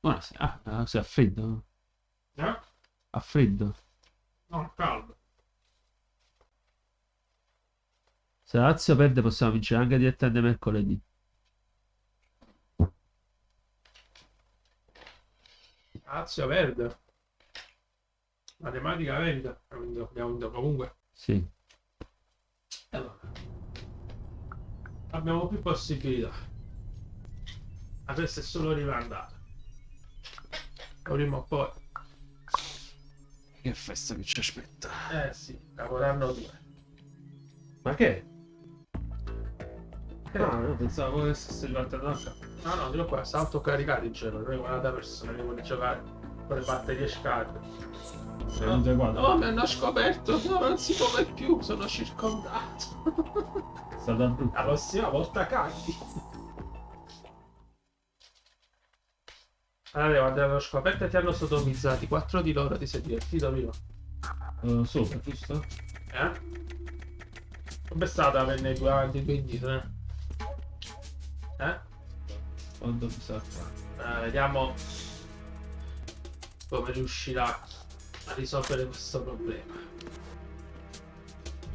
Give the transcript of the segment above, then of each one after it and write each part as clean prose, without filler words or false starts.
Buonasera. Ah, sei a freddo? Eh? A freddo? No, caldo. Se la Lazio perde possiamo vincere anche direttamente mercoledì. Lazio verde. Matematica verde. Abbiamo vinto comunque. Sì. Allora, abbiamo più possibilità. Ma questa è solo rimandata. Prima o poi. Che festa che ci aspetta. Eh sì, Capodanno 2. Ma che? Ah, no, pensavo che stesse ripartendo da qua. No, no, io qua sta autocaricato in giro. Noi 40 persone che vogliono giocare con le batterie scariche. Sei venuto ai quadri? Oh, mi hanno scoperto. No, non si muove più. Sono circondato. È stata brutta. La prossima volta cagli. Allora, quando hanno scoperto e ti hanno sodomizzati, 4 di loro ti sei divertito, Milo? Sopra, giusto? Eh? Com'è stata averne due avanti e due indietro, eh? Eh? Quanto mi sa qua? Vediamo come riuscirà a risolvere questo problema.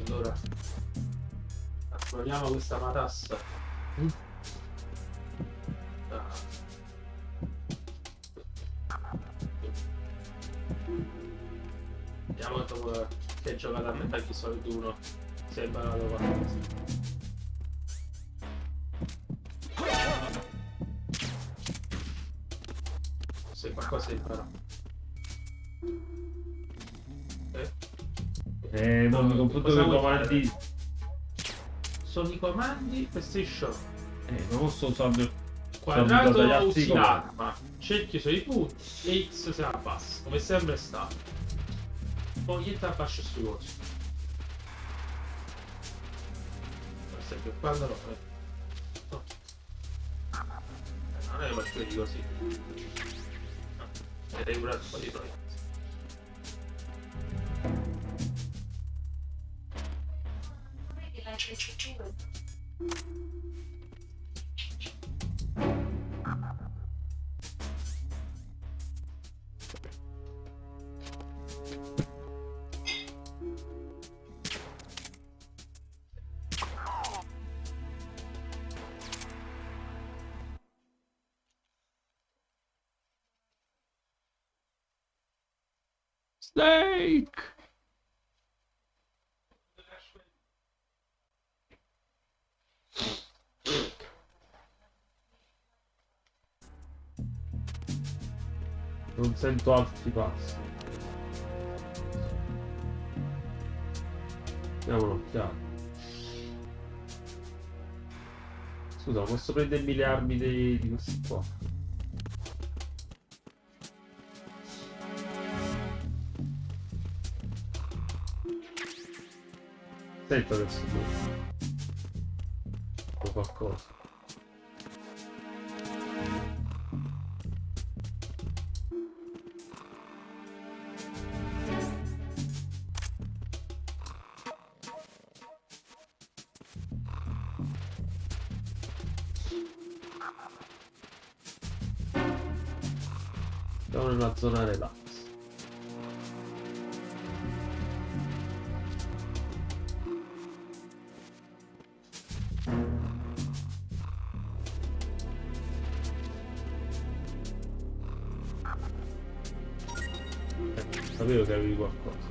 Allora, esploriamo questa matassa. Ah. Vediamo dopo che hai giocato a Metal Gear Solid 1 si è imparato qualcosa. Se qualcosa hai imparato. Non mi confondo cosa con i vuoi comandi. Sono i comandi PlayStation. Ma posso usarlo. Quadrato Sono dagli usi altri l'arma, cerchio sono i punti e X se la abbassa, come sempre è stato. Poi niente abbascia sui voti. Per esempio quando no. No. Non è per quelli così. No. E devi curare un po' di proietti. Snake! Non sento altri passi. Diamo un'occhiata. Scusa, posso prendermi le armi di questi qua? Sento adesso o qualcosa. Siamo nella zona relax. Sapevo che avevi qualcosa.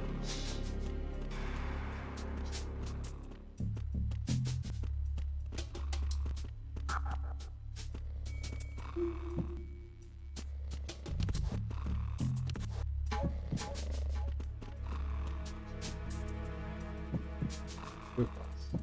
Due passi.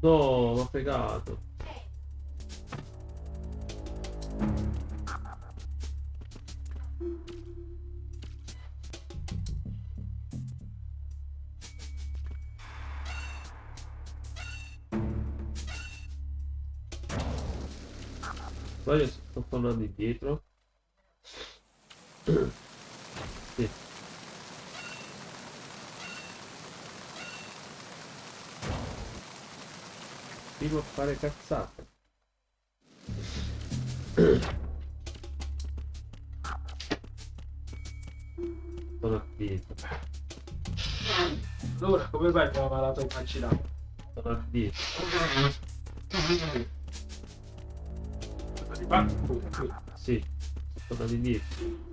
No, m'ha fregato. sbaglio sto tornando indietro. Sì. Prima a fare cazzate. Sono indietro. Allora, come vai che la tua immaginata? Sono indietro. Riparti. Sì, sono tornato indietro.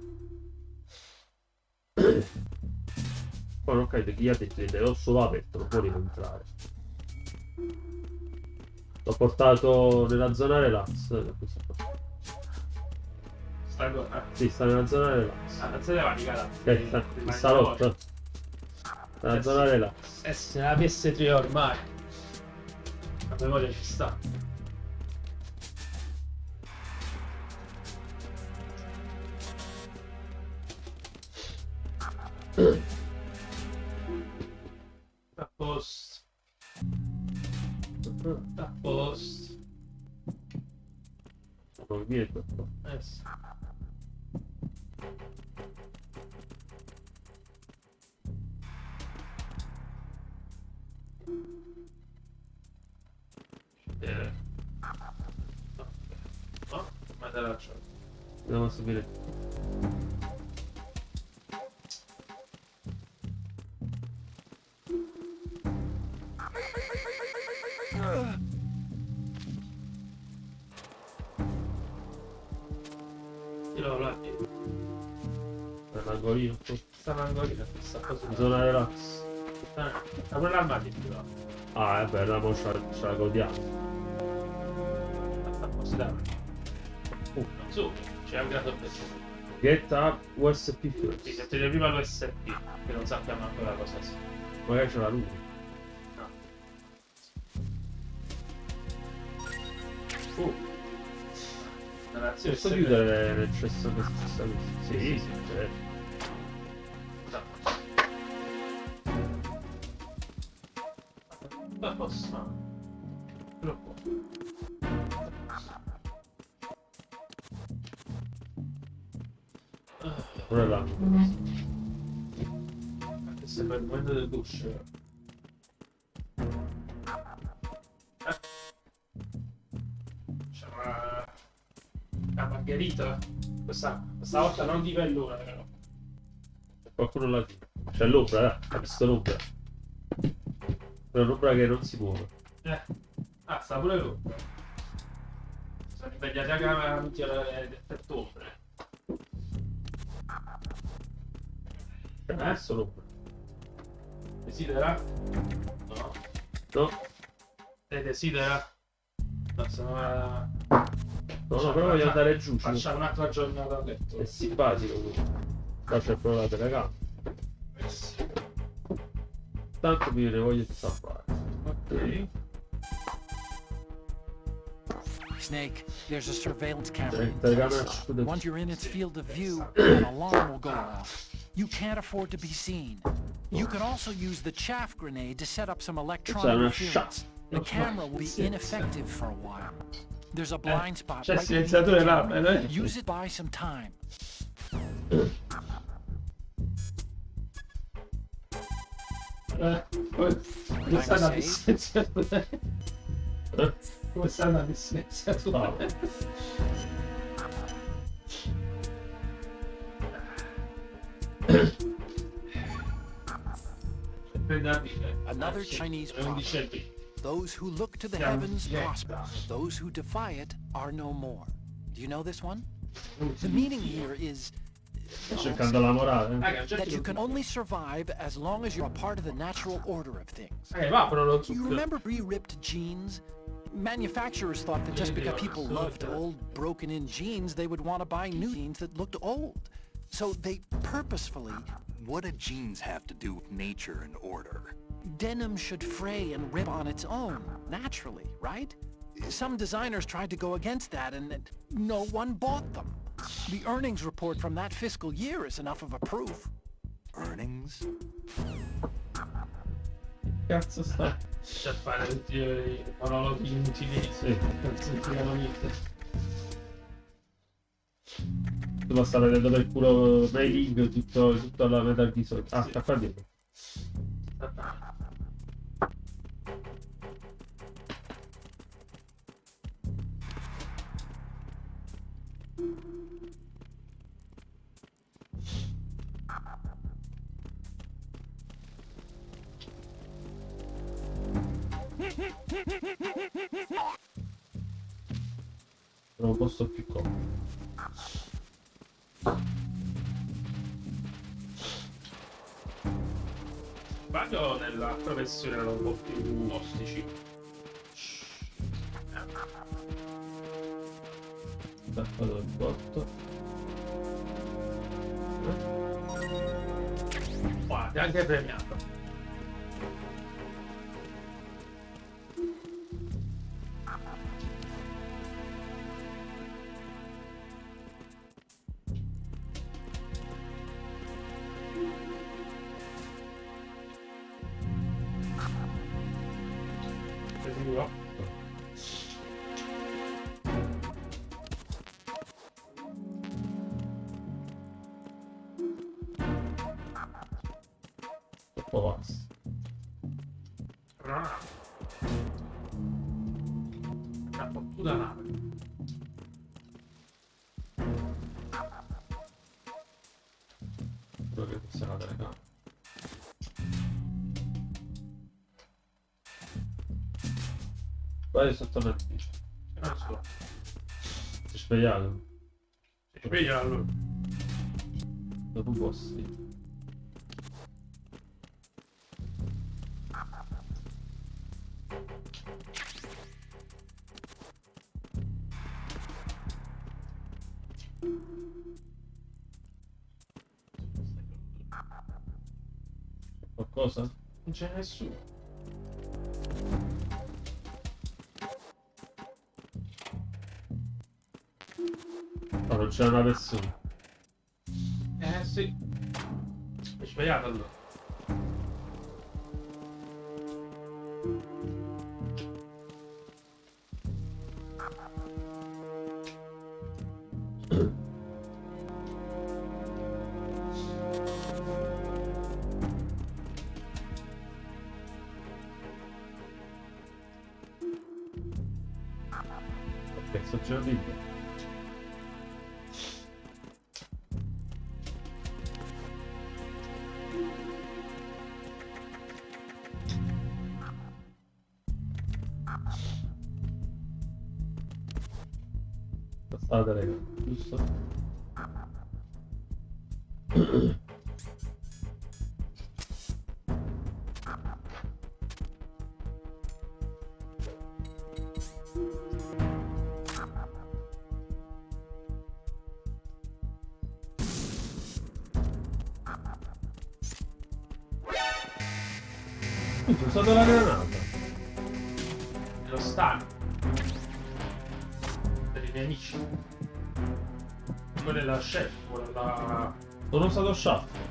Poi non capito chi ha detto che è solo aperto, non può rientrare. L'ho portato nella zona relax. Sta qua. Sì, sta nella zona relax. Non se ne va di cara. Sta in salotto. Sta nella zona relax. Se la ps3 ormai. La memoria ci sta. A posto. A posto. Non viene qua. Sì. No, ma te la c'ho. Andiamo a sapere. Io là. L'angolino. Sta l'angolino, questa cosa. Zona relax. Apri l'armadio più là. Ah, è bella, mo ce la godiamo. A posto, dai. Non so, c'è un grado peso. Get up USP Sì, first. se ti prima l'USP, che non sappiamo ancora cosa sia. Magari c'è la luce. No. Narrazione Posso chiudere nel cesso che stessa luce? Sì, sì, certo. Ma posso? Troppo. Pure là. Anche se per il momento del douche. C'è una margherita. Questa volta non di pellone, però. Qualcuno là. C'è l'ombra, ha visto l'ombra. Però un'ombra che non si muove. Ah, sta pure lui. Sono impegnati anche a minchia l'effetto ombre. Ha visto l'ombra. Desidera? No. No, Lei desidera? No, se no... no, però voglio andare giù. Facciamo un'altra giornata a letto. È simpatico comunque. Qua c'è proprio la telecamera. Tanto mi ne voglio salvare. Ok. Snake, there's a surveillance camera Cioè, in telecamera place. 5 Once you're in its field of view, an alarm will go off. You can't afford to be seen. You can also use the chaff grenade to set up some electronic una interference. The camera will be ineffective for a while. There's a blind spot C'è il right beneath silenziatore the là, camera. eh? Use it by some time. Come sta andando il silenziatore? Come sta andando il silenziatore? Another Chinese proverb. Those who look to the heavens prosper. Those who defy it are no more. Do you know this one? The meaning here is Cercando la morale. that you can only survive as long as you're a part of the natural order of things. Va, però lo You zucchero. remember re-ripped jeans? Manufacturers thought that just because people loved old, broken-in jeans, they would want to buy new jeans that looked old. So they purposefully... What do jeans have to do with nature and order? Denim should fray and rip on its own, naturally, right? Some designers tried to go against that and no one bought them. The earnings report from that fiscal year is enough of a proof. Earnings? Cazzo sta? C'è a fare tutti i monologhi inutili. Sì. Non sentivano niente. tu ma sta vedendo per culo mailing tutta la Metal Gear Solid. Ah, sta qua dietro. Non lo posso più comodo. Sbaglio nell'altra versione erano un po' più ostici. Staccato il botto. Guarda, è anche premiato. Sicuro? Troppo vasto. Una fottuta nave. Quello che sia la telecamera. Vai esattamente. Non so. Si è svegliato. Si sveglia allora. Dopo un po' sì. Qualcosa? Non c'è nessuno. No, non c'è una persona. Sì. È svegliato allora. Ok, sto girando. Passata raga, giusto? Ho usato la granata. Lo stanno. Per i nemici. Quella è la chef, quella. Non ho usato shaft.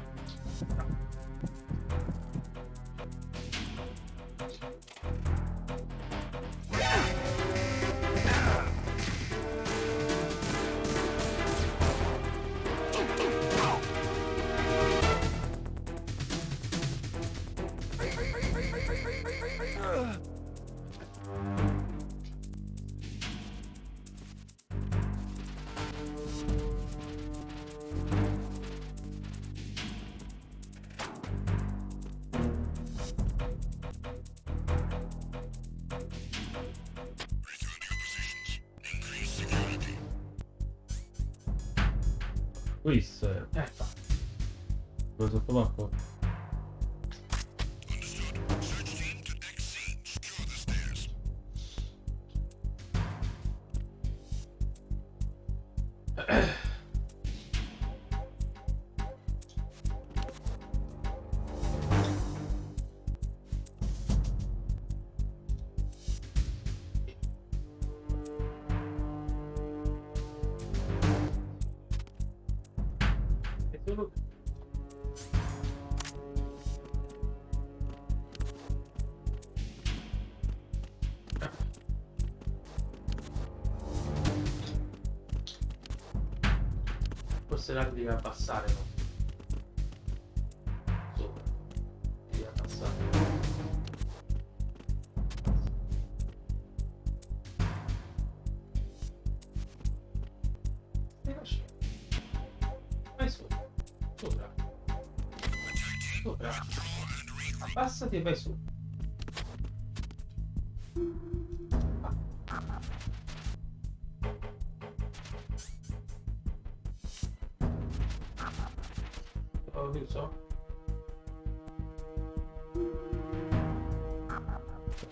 Questo è. Lo sotto l'acqua. E solo. Forse là devi abbassare, no? Sopra. Devi abbassare. E lascia. Vai su. Sopra. Sopra. Abbassati e vai su. Oh, che so.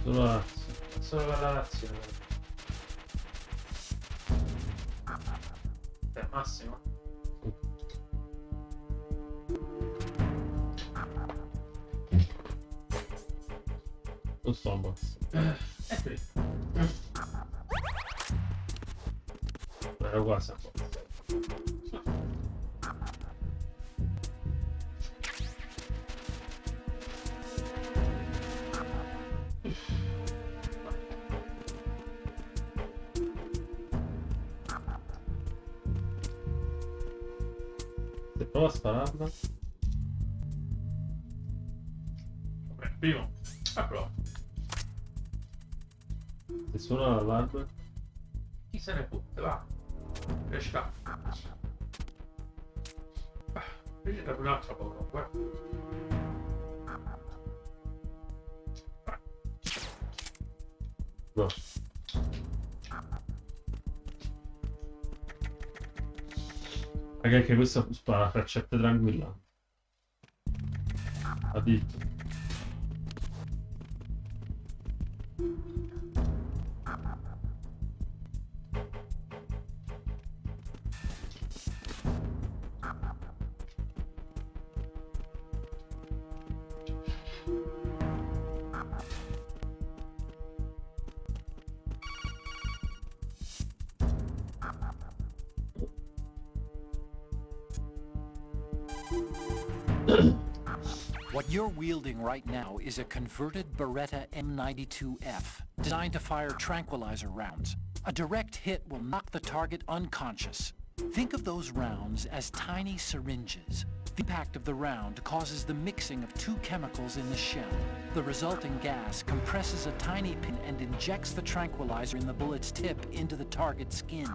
Solo razzo. Solo la nazione. È massimo. Non sto abbassa. Qui. Era quasi abbassa. Se prova a spararla. Vabbè, primo. Prova. Se suona l'allarme. Chi se ne fotte, va. Pesca. Invece per un'altra poco, guarda. No. Raga, anche questa spara freccette tranquilla. Addirittura. What you're wielding right now is a converted Beretta M92F, designed to fire tranquilizer rounds. A direct hit will knock the target unconscious. Think of those rounds as tiny syringes. The impact of the round causes the mixing of two chemicals in the shell. The resulting gas compresses a tiny pin and injects the tranquilizer in the bullet's tip into the target's skin.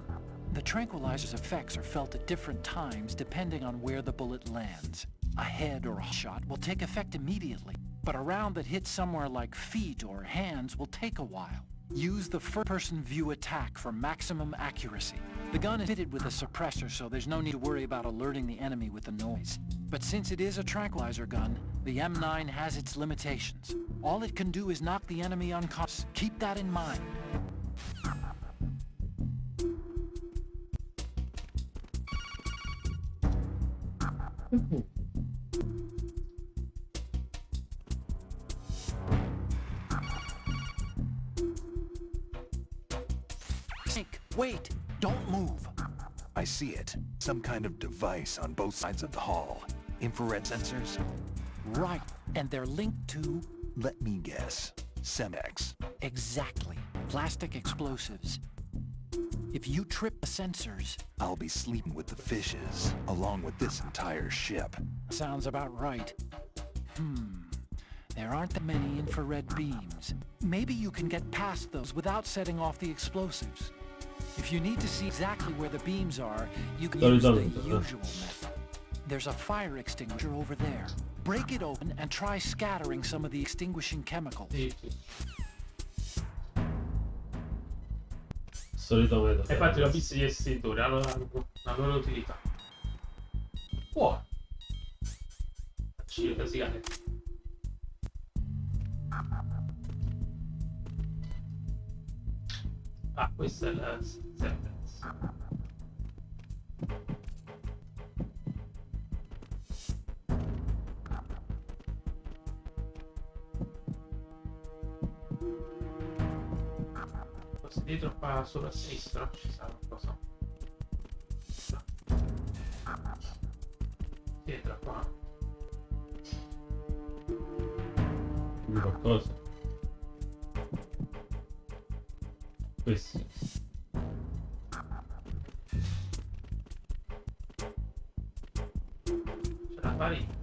The tranquilizer's effects are felt at different times depending on where the bullet lands. A head or a shot will take effect immediately, but a round that hits somewhere like feet or hands will take a while. Use the first-person view attack for maximum accuracy. The gun is fitted with a suppressor, so there's no need to worry about alerting the enemy with the noise. But since it is a tranquilizer gun, the M9 has its limitations. All it can do is knock the enemy unconscious. Keep that in mind. Snake, wait! Don't move! I see it. Some kind of device on both sides of the hall. Infrared sensors? Right, and they're linked to... Let me guess. Semex. Exactly. Plastic explosives. If you trip the sensors... I'll be sleeping with the fishes, along with this entire ship. Sounds about right. There aren't that many infrared beams. Maybe you can get past those without setting off the explosives. If you need to see exactly where the beams are, you can use the usual method. There's a fire extinguisher over there. Break it open and try scattering some of the extinguishing chemicals. Solito metodo. E infatti l'ho visto gli estintori, hanno la loro utilità. Buono. Ci cade. Ah, questa è la Serpens. Forse dietro qua solo a sinistra ci sarà qualcosa. Dietro qua. Qualcosa. Questo. marini.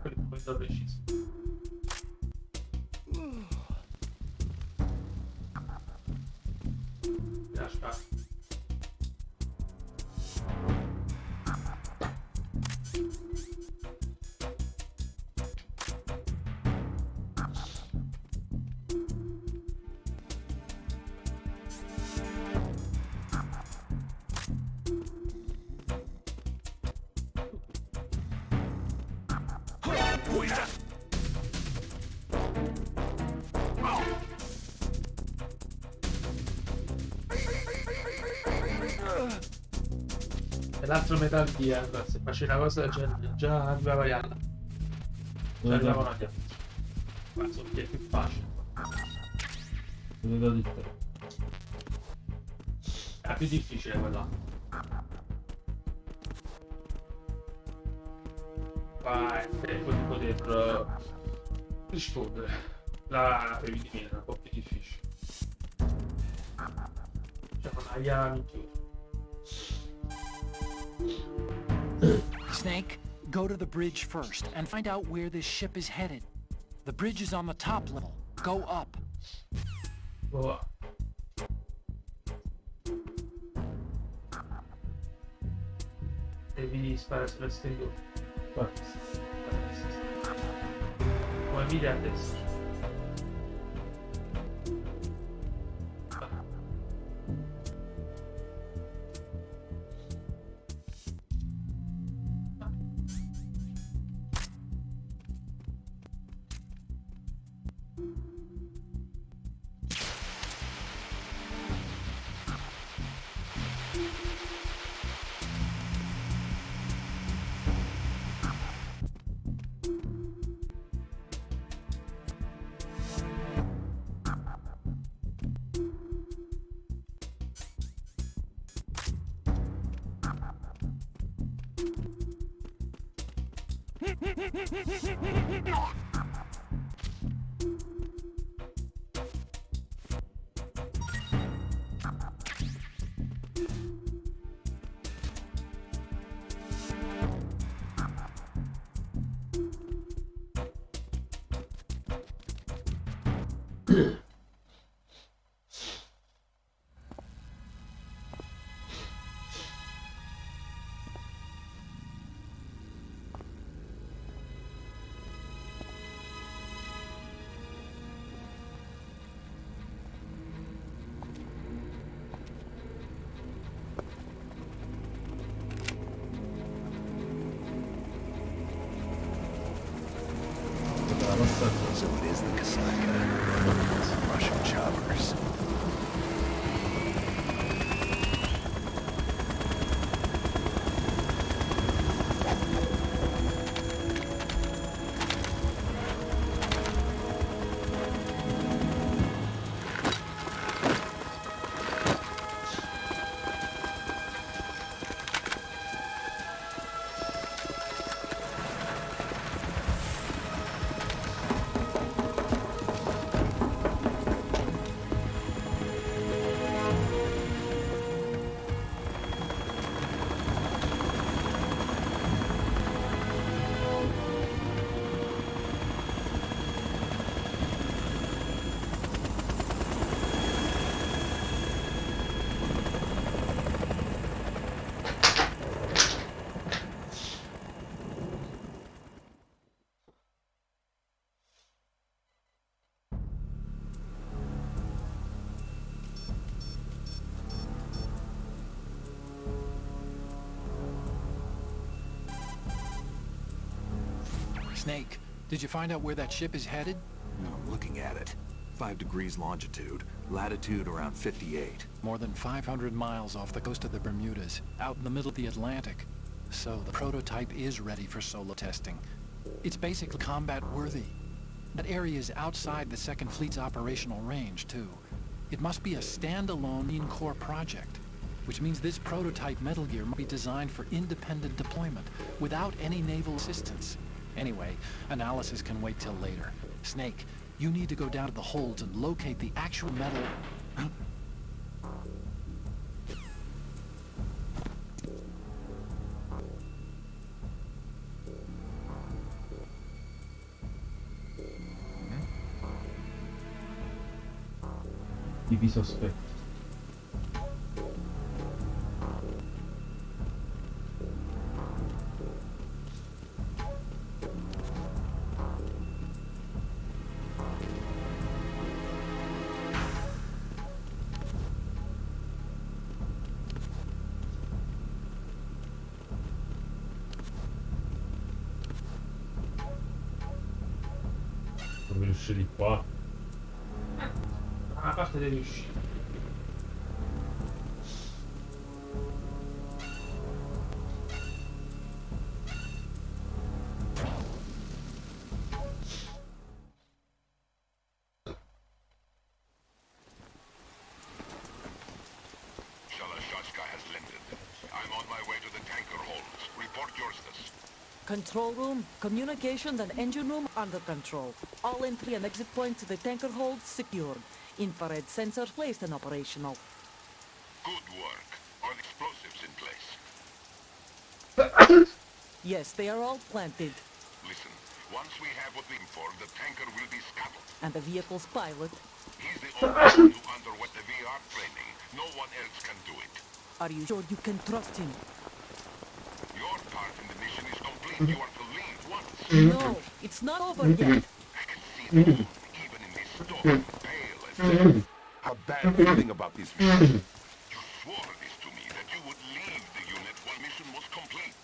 Quelli come da preciso. Lascia. E l'altro Metal Gear, se facevi una cosa del genere, già arrivava Yalla. Già arrivavano agli altri. Penso che è più facile. Vedo di te. È più difficile quella. Vai, tempo di poter rispondere. La avevi di meno, è un po' più difficile. C'è una IA in più. Snake, go to the bridge first and find out where this ship is headed. The bridge is on the top level. Go up. Boh. Devi sparare sull'esteriore. Guarda. Come vedi a destra. So it is the Kasaka. Russian choppers. Snake, did you find out where that ship is headed? I'm looking at it. 45 degrees longitude, latitude around 58. More than 500 miles off the coast of the Bermudas, out in the middle of the Atlantic. So the prototype is ready for solo testing. It's basically combat-worthy. That area is outside the Second Fleet's operational range, too. It must be a standalone Marine Corps project, which means this prototype Metal Gear must be designed for independent deployment, without any naval assistance. Anyway, analysis can wait till later. Snake, you need to go down to the holds and locate the actual metal... TV sospetto. Come riuscire di qua? Da una parte devi uscire. Shalashashka has landed. I'm on my way to the tanker holds. Report your status. Control room, communication and engine room under control. All entry and exit points to the tanker hold secured. Infrared sensors placed and operational. Good work. Are the explosives in place? Yes, they are all planted. Listen, once we have what we aim for, the tanker will be scuttled. And the vehicle's pilot. He's the only one who underwent the VR training. No one else can do it. Are you sure you can trust him? Your part in the mission is complete. You are to leave once. No, it's not over yet. I can see the moon, even in this storm, pale as death. A bad feeling about this mission. You swore this to me, that you would leave the unit when mission was complete.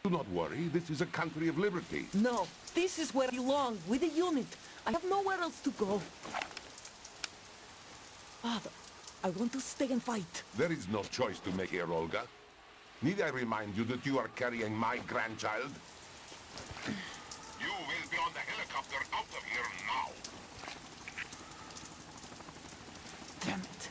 Do not worry, this is a country of liberty. No, this is where I belong, with the unit. I have nowhere else to go. Father, I want to stay and fight. There is no choice to make here, Olga. Need I remind you that you are carrying my grandchild? You will be on the helicopter out of here now. Damn it.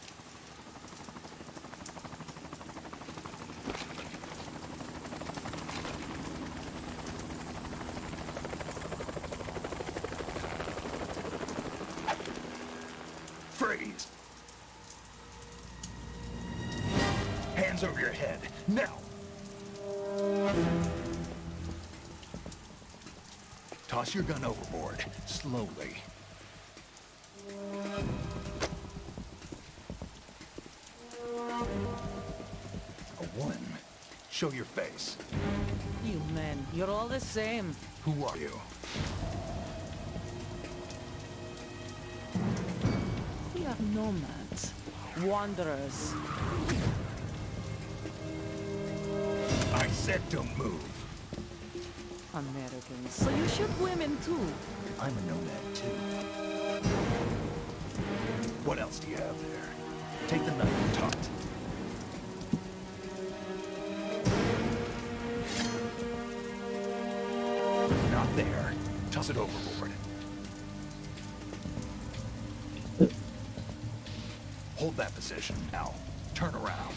Freeze! Hands over your head, now! Toss your gun overboard, slowly. A one. Show your face. You men, you're all the same. Who are you? We are nomads. Wanderers. I said don't move. Americans. So you shoot women too. I'm a nomad too. What else do you have there? Take the knife and talk. Not there. Toss it overboard. Hold that position. Now, turn around.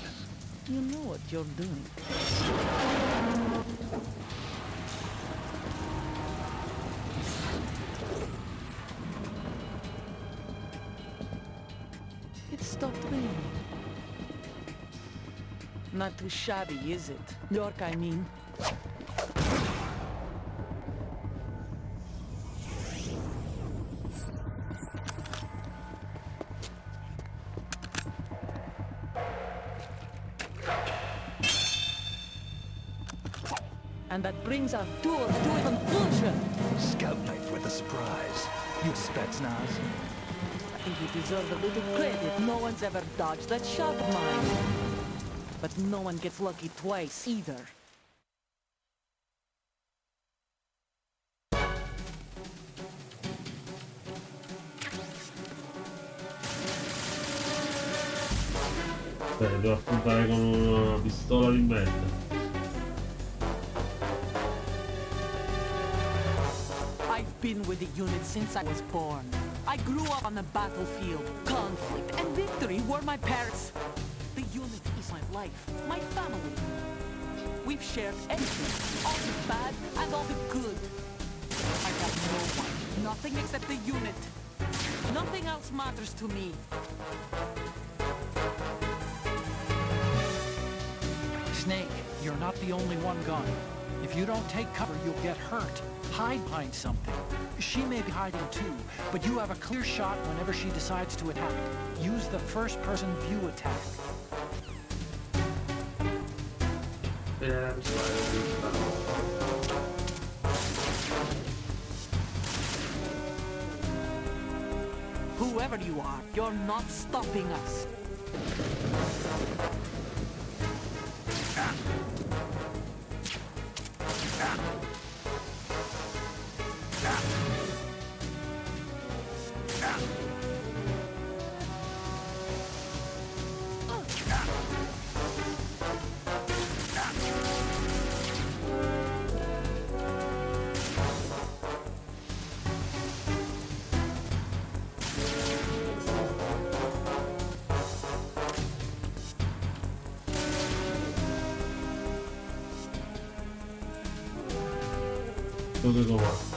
You know what you're doing. It stopped raining. Not too shabby, is it? York, I mean. And that brings our tour to a conclusion. Scout knife with a surprise. You Spetsnaz? I think you deserve a little credit. No one's ever dodged that shot of mine. But no one gets lucky twice either. Devo appuntare con una pistola di merda. I've been with the unit since I was born. I grew up on the battlefield. Conflict and victory were my parents. The unit is my life, my family. We've shared everything, all the bad and all the good. I have no one, nothing except the unit. Nothing else matters to me. Snake, you're not the only one gone. If you don't take cover, you'll get hurt. Hide behind something. She may be hiding too, but you have a clear shot whenever she decides to attack. Use the first-person view attack. Whoever you are, you're not stopping us. Dove comando?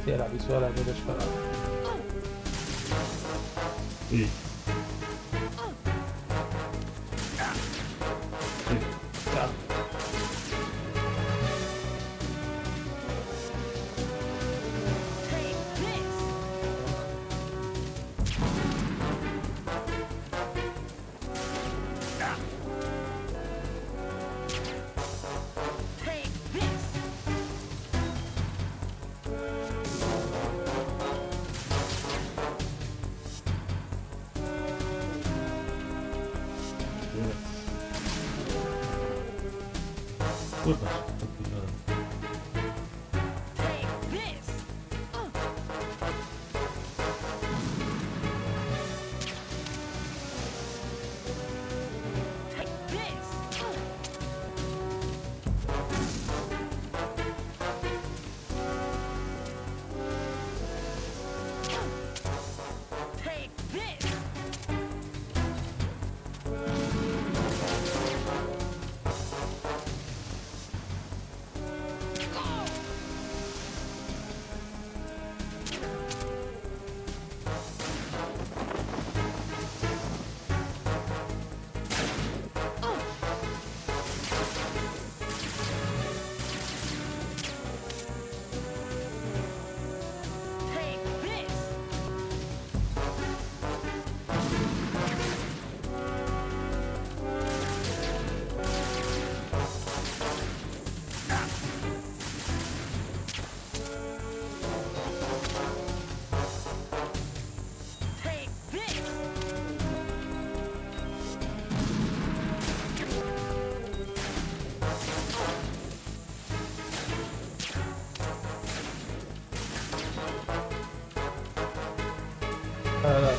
Sì, è la visuale che per sparare. Sì. Ciao. Come faccio? Dai.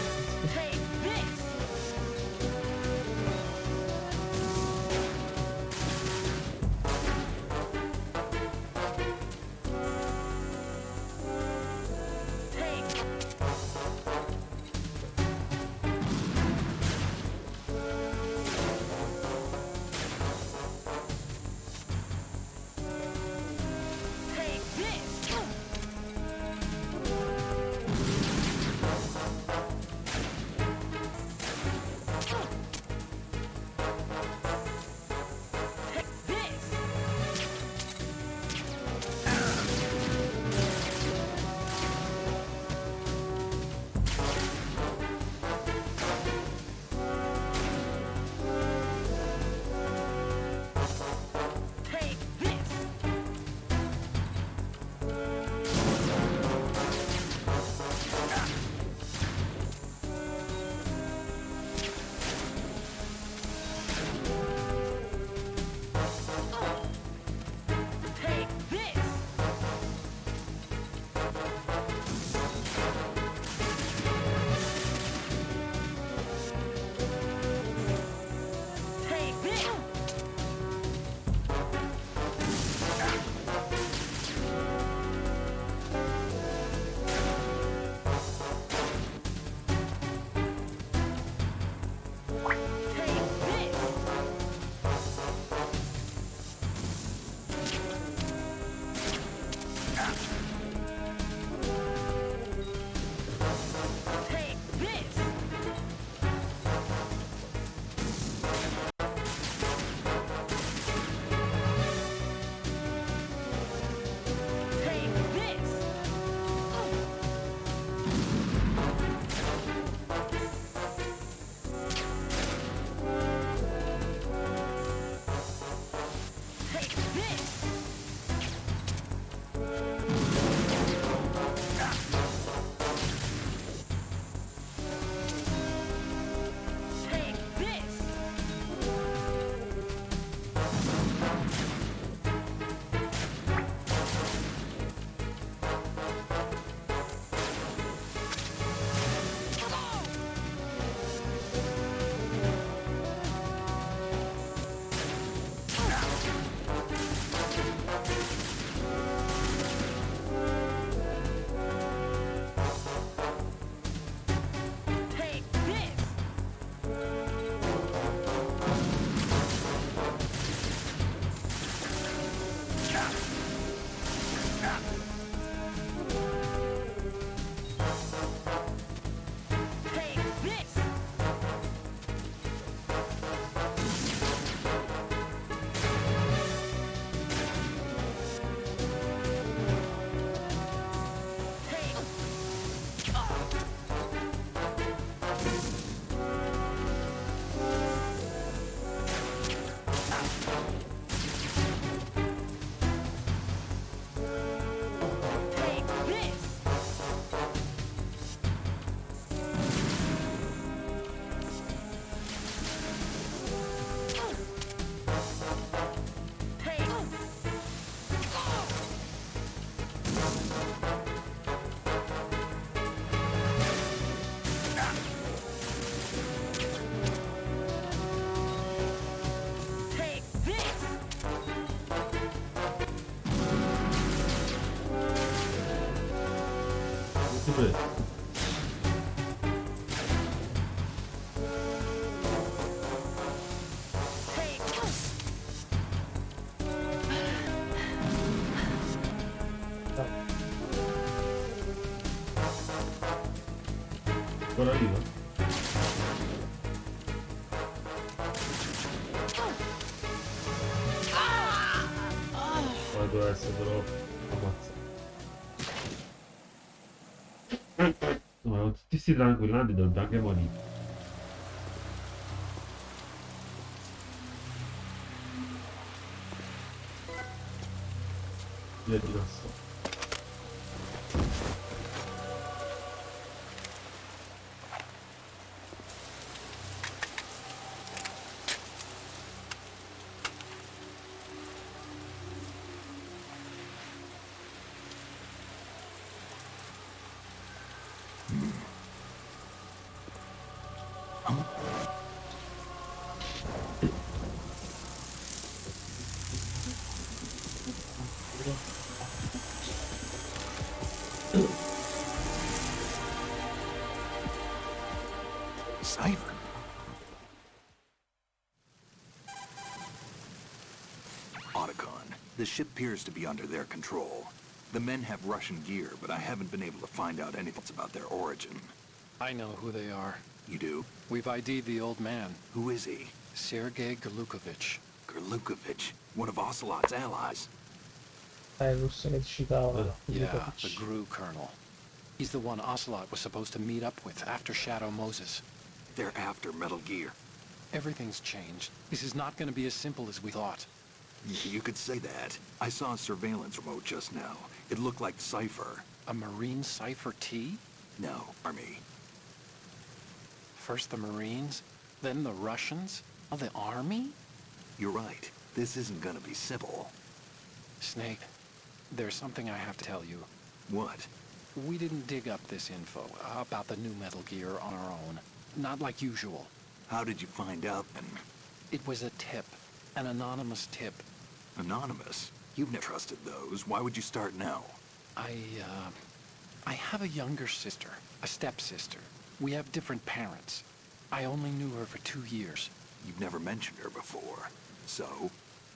Take this! Take Take this! Take this! Take this! Take this! Take this! Take this! Take this! Take this! Take this! Take this! Take this! Take this! Take Take this! Take Take this! Super. Take Ancora vivo? Deve essere però ammazzato. No, ma tutti sti tranquillanti dovrebbe anche morire. Via di nascosto. Cipher? Otacon, the ship appears to be under their control. The men have Russian gear, but I haven't been able to find out anything about their origin. I know who they are. You do? We've ID'd the old man, Who is he? Sergei Galukovich. Gerlukovich, one of Ocelot's allies. Il russo che ci cavolo. Yeah, the GRU colonel. He's the one Ocelot was supposed to meet up with after Shadow Moses. They're after Metal Gear. Everything's changed. This is not going to be as simple as we thought. You could say that. I saw a surveillance remote just now. It looked like Cipher. A Marine Cipher T? No, Army. First the Marines, then the Russians, now the Army? You're right. This isn't gonna be simple. Snake, there's something I have to tell you. What? We didn't dig up this info about the new Metal Gear on our own. Not like usual. How did you find out then? It was a tip. An anonymous tip. Anonymous? You've never trusted those. Why would you start now? I have a younger sister, a stepsister. We have different parents. I only knew her for 2 years. You've never mentioned her before. So?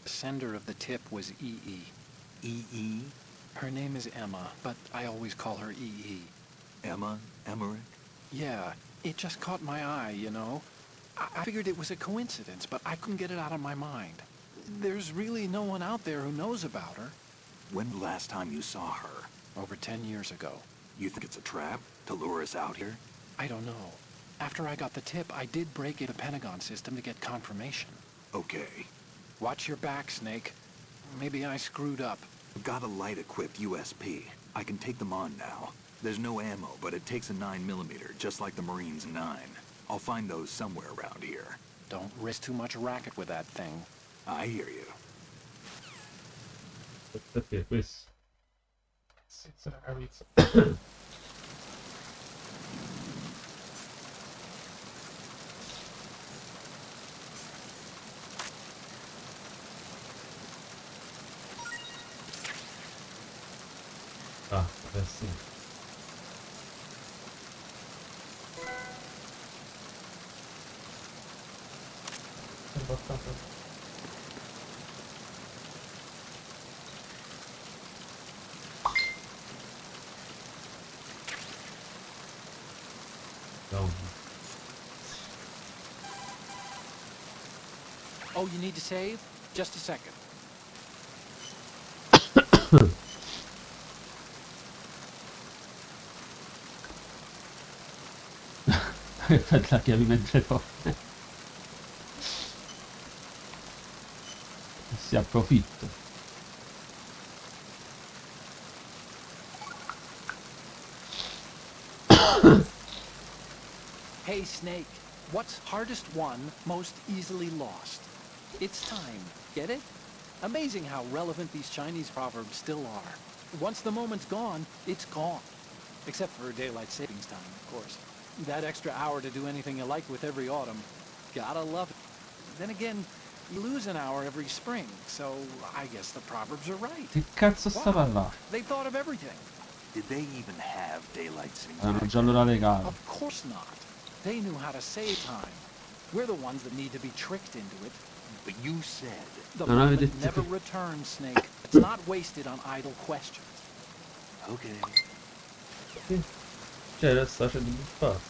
The sender of the tip was EE. E.E.? Her name is Emma, but I always call her EE. Emma? Emmerich? Yeah, it just caught my eye, you know? I figured it was a coincidence, but I couldn't get it out of my mind. There's really no one out there who knows about her. When the last time you saw her? Over 10 years ago. You think it's a trap to lure us out here? I don't know. After I got the tip, I did break in the Pentagon system to get confirmation. Okay. Watch your back, Snake. Maybe I screwed up. I've got a light-equipped USP. I can take them on now. There's no ammo, but it takes a 9mm, just like the Marines' 9. I'll find those somewhere around here. Don't risk too much racket with that thing. I hear you. Perché questo? Senza la capizia. Ah, sì. È importante. No. Oh, you need to save? Just a second. La chiavi mentre dorme. Si approfitta. Hey, Snake. What's hardest won, most easily lost? It's time. Get it? Amazing how relevant these Chinese proverbs still are. Once the moment's gone, it's gone. Except for daylight savings time, of course. That extra hour to do anything you like with every autumn. Gotta love it. Then again, you lose an hour every spring, so I guess the proverbs are right. Che cazzo sta parlando? They thought of everything. Did they even have daylight savings? Hanno già l'ora legale. Of course not. They knew how to save time. We're the ones that need to be tricked into it. But you said... The Non avete moment detto never che- returns, Snake. It's not wasted on idle questions. Okay. Cioè, non sta facendo un fatto.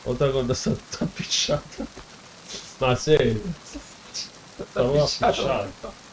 Otagon sta appicciato. Ma sì. Stavo appicciato.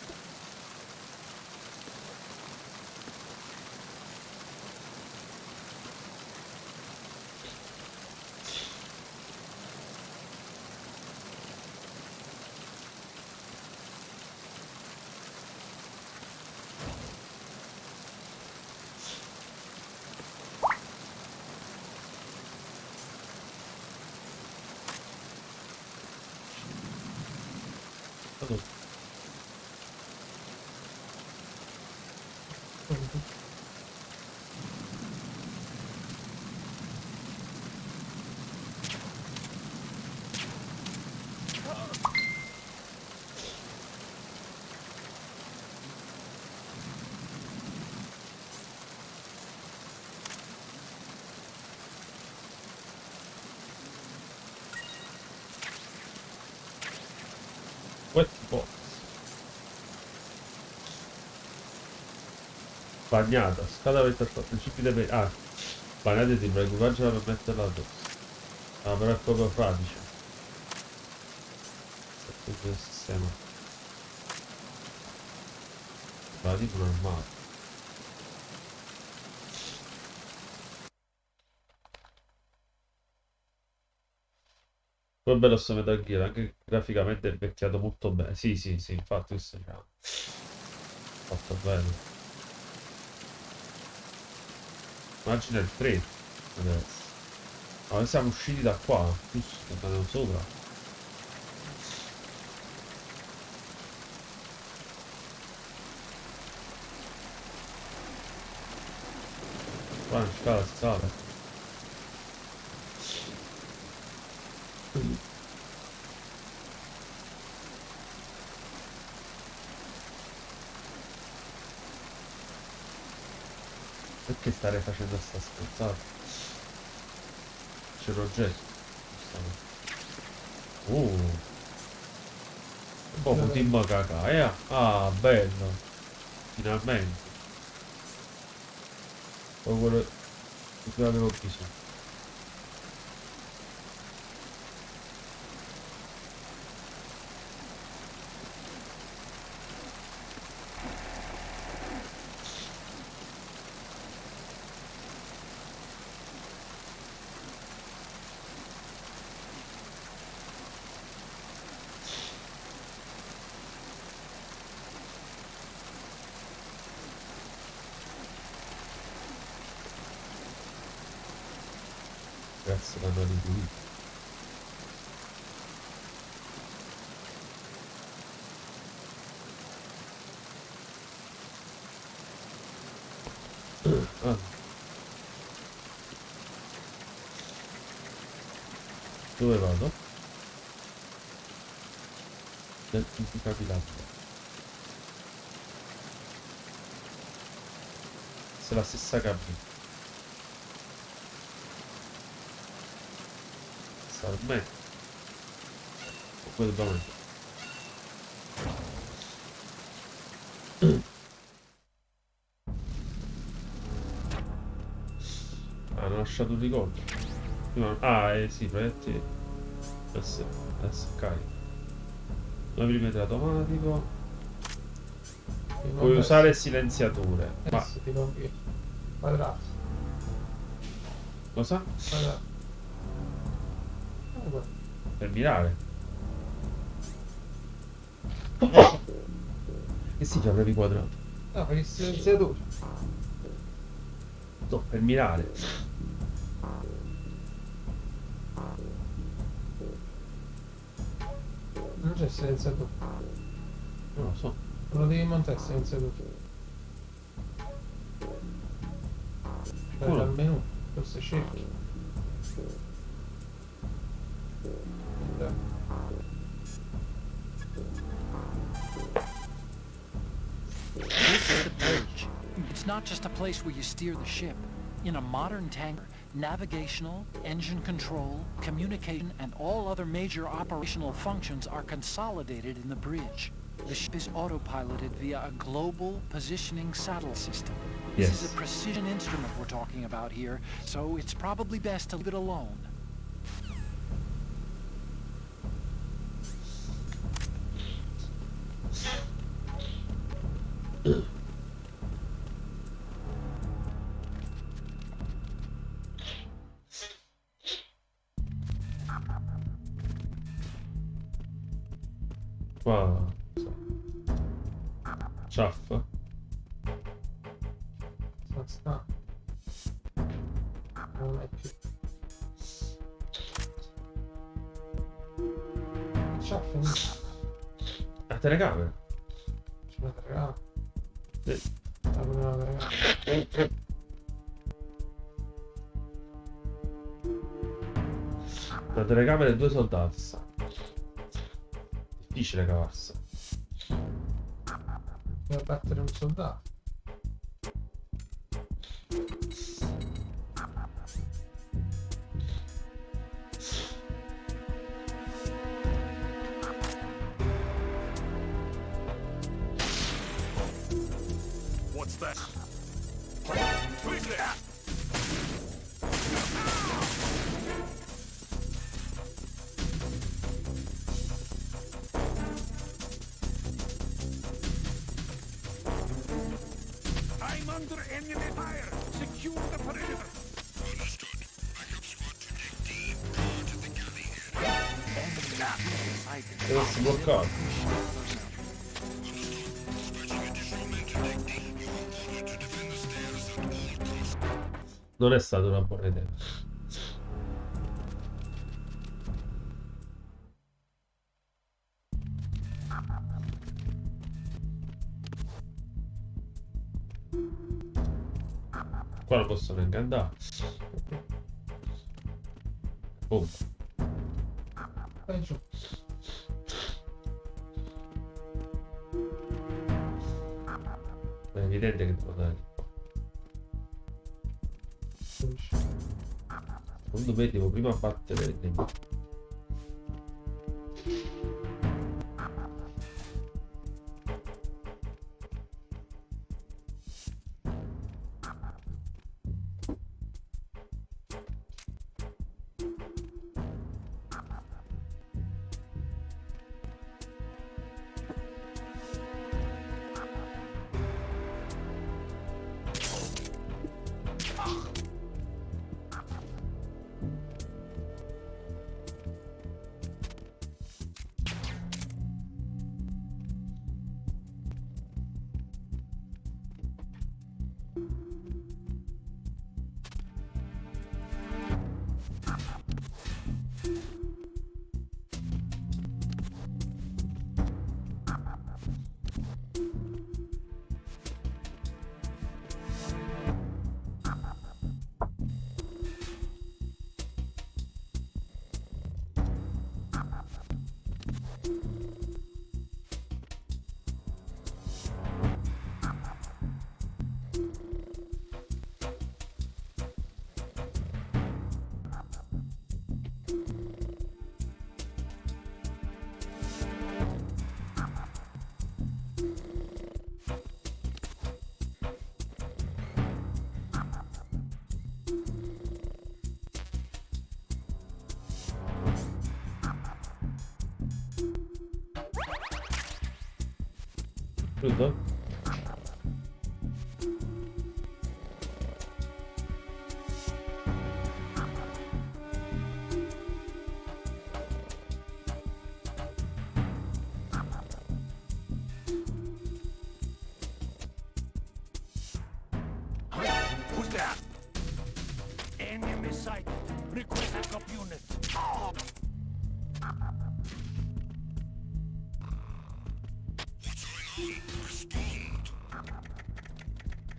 Wet box. Bagnata, scada per il principi dei... Ah, bagnate ti prego, equipaggiala per metterla addosso. Ah, però è proprio fradicio. Questo è il sistema. Va tipo normale. Poi è bello sto Metal Gear, anche graficamente è invecchiato molto bene. Sì, sì, sì, infatti questo è fatto bene. Immagina il 3 adesso. Ma noi siamo usciti da qua, giusto? Andiamo sopra. Qua non scala, si sale. Perché stare facendo sta scherzata? C'è l'oggetto. Un po' potremmo cagare, eh? Ah, bello. Finalmente. Poi quello di cui avevo bisogno. Grazie per aver ripulito. Ah. Dove vado? Identificabile. Se la stessa cabina. Salme. Poi dobbiamo andare. Ah, non ho lasciato un ricordo. Ah, sì, proiettili. Adesso carico. 9 mm automatico. Puoi usare il silenziatore. Ma Adesso ti compri quadrato. cosa? Quadrato. Per mirare. Che si fa per quadrato? No, per il silenziatore. No, per mirare. Non c'è il silenziatore. Non lo so. Non lo devi montare il silenziatore. Vai dal menu, forse cerchi. This is the bridge. It's not just a place where you steer the ship. In a modern tanker, navigational, engine control, communication, and all other major operational functions are consolidated in the bridge. The ship is autopiloted via a global positioning satellite system. This is a precision instrument we're talking about here, so it's probably best to leave it alone. Qua. Ciaffa. Non sta. Non è più. C'ha finito. La telecamera. C'è una telecamera. Sì. Apri una telecamera. La telecamera e 2 soldati sta. Difficile cavarsi. Devo battere un soldato. What's that? Twist it! I'm under enemy fire! Secure the perimeter! Understood. Backup squad to dig deep. Guard the galley area. Deve essere bloccato. Non è stata una buona idea. Qua non posso neanche andare. Oh. Vai giù. È evidente che devo andare qua. Secondo me devo prima battere il nemico. Giusto? Who's that? Enemy sighted. Request backup unit.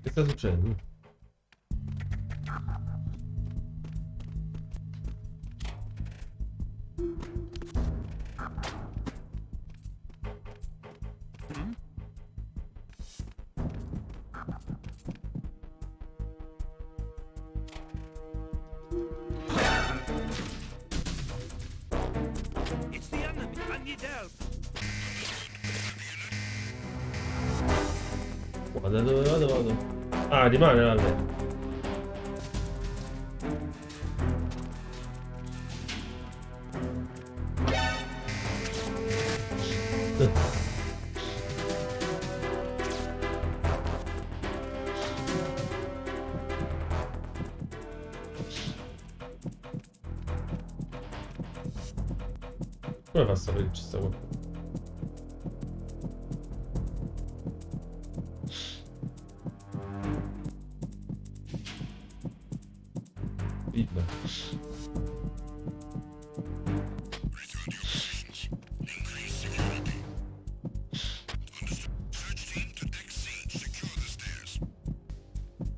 Che sta succedendo? It's the enemy. I need help. Guarda dove vado. Ah, rimane vabbè. Come fa a sapere che ci sta qua? Vibra.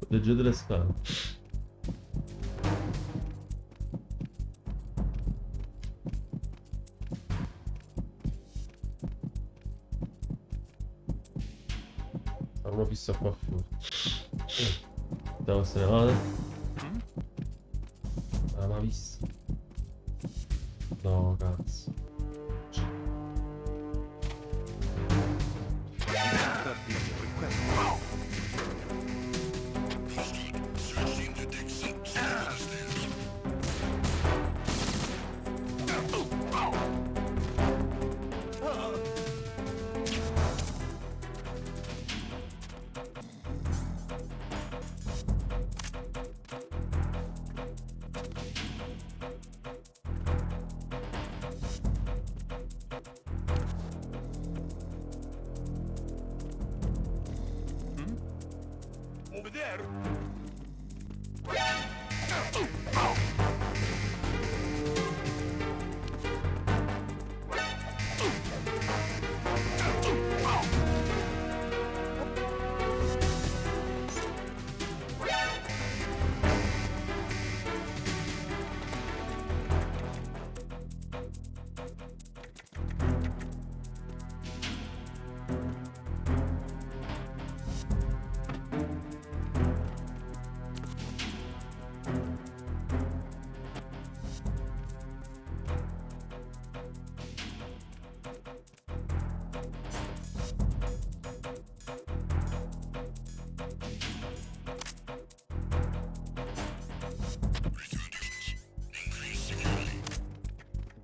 Leggete le scale. Una pista qua fuori. Dove se ne vado? Ah, ma vista. No, cazzo. Over there.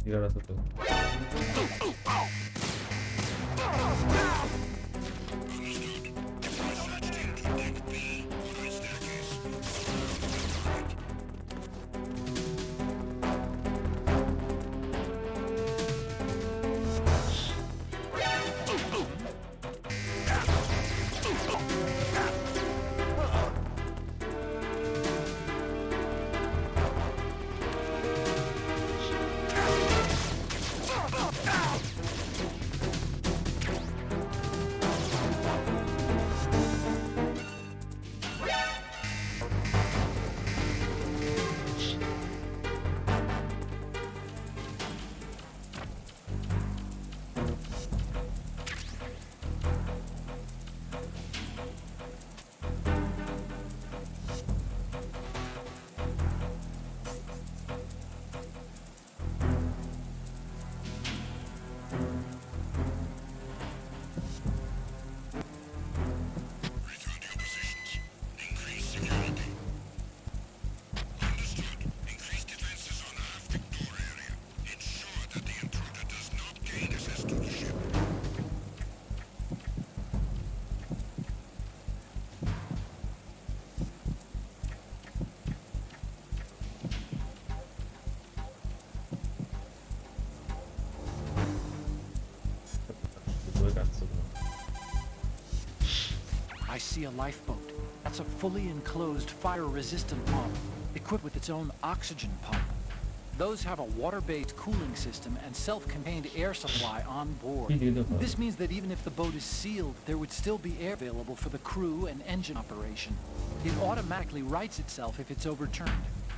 Tirare tutto. Dove cazzo no? I see a lifeboat. That's a fully enclosed fire-resistant model, equipped with its own oxygen pump. Those have a water-based cooling system and self-contained air supply on board. This means that even if the boat is sealed, there would still be air available for the crew and engine operation. It automatically rights itself if it's overturned,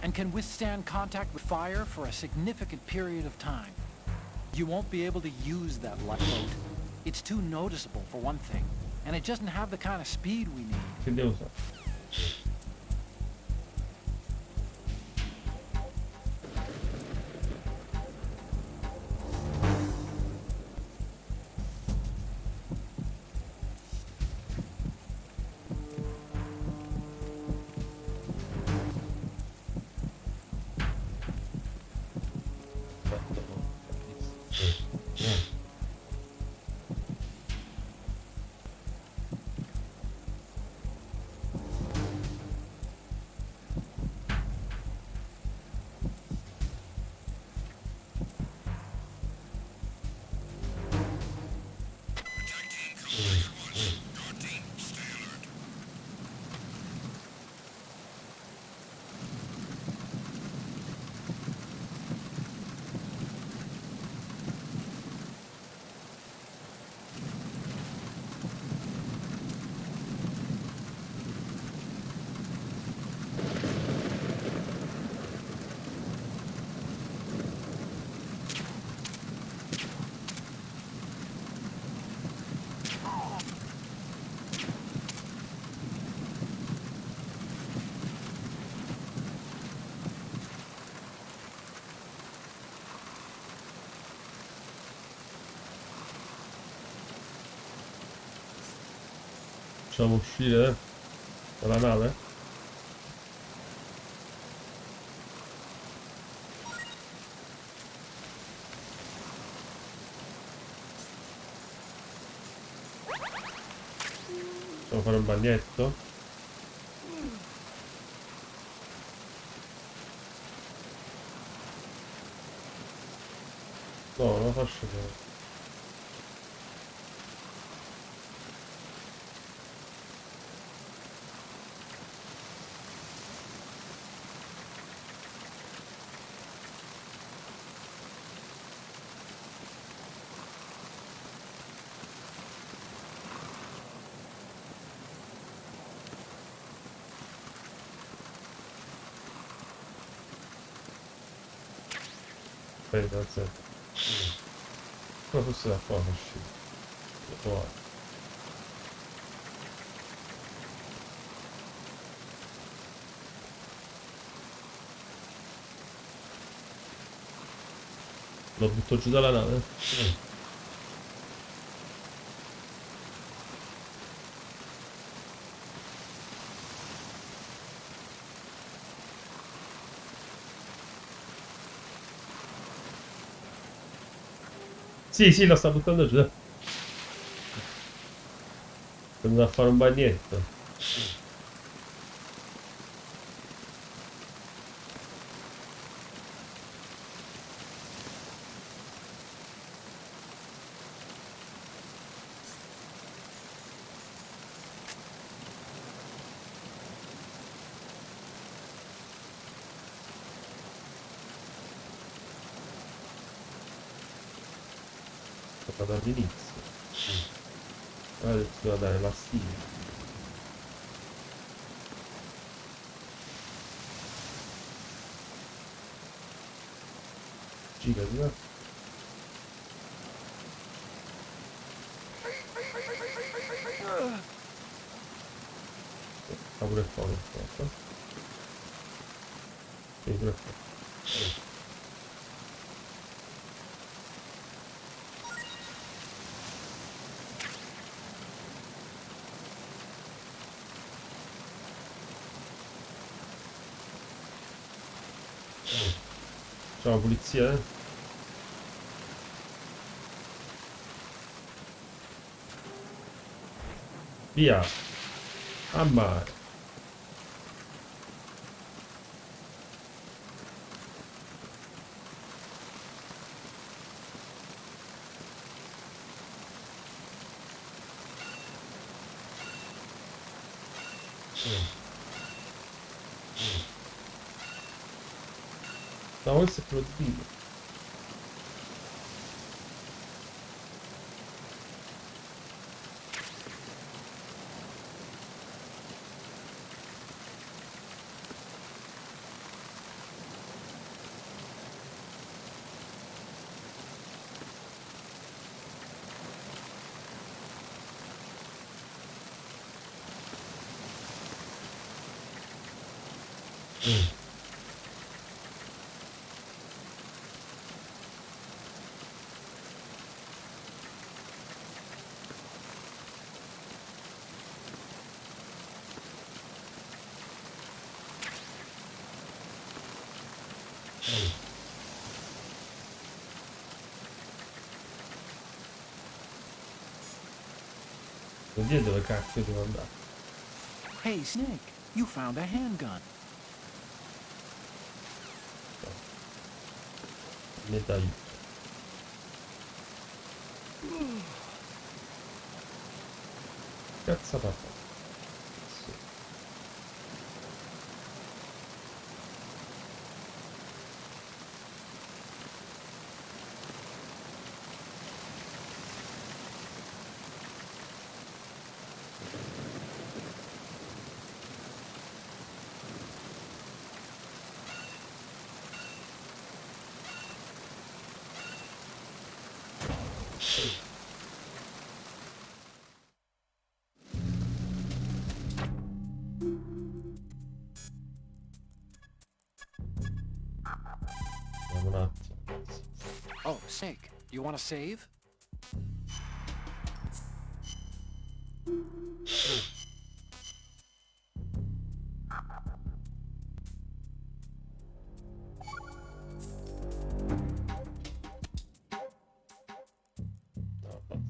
and can withstand contact with fire for a significant period of time. You won't be able to use that lifeboat. It's too noticeable, for one thing, and it doesn't have the kind of speed we need. Che devo fare? Facciamo uscire dalla nave? Possiamo fare un bagnetto? No, non lo faccio vedere. penetranza. Come fosse da qua uscire. Lo butto giù dalla nave. Sì, sì, lo sta buttando giù. Devo a fare un bagnetto. Vado dall'inizio. Adesso devo dare la stima. Giga di là. Fa pure fuoco il fuoco. Sì, pure fuoco. Ciao pulizia, eh? Via! A mare! No, questo è produttivo. Non dire dove cacchio devo andare. Hey, Snake, you found a handgun. Niente aiuto. Cazzo papà. Sì. Vediamo un attimo. Oh, Snake, you want to save? No, basta.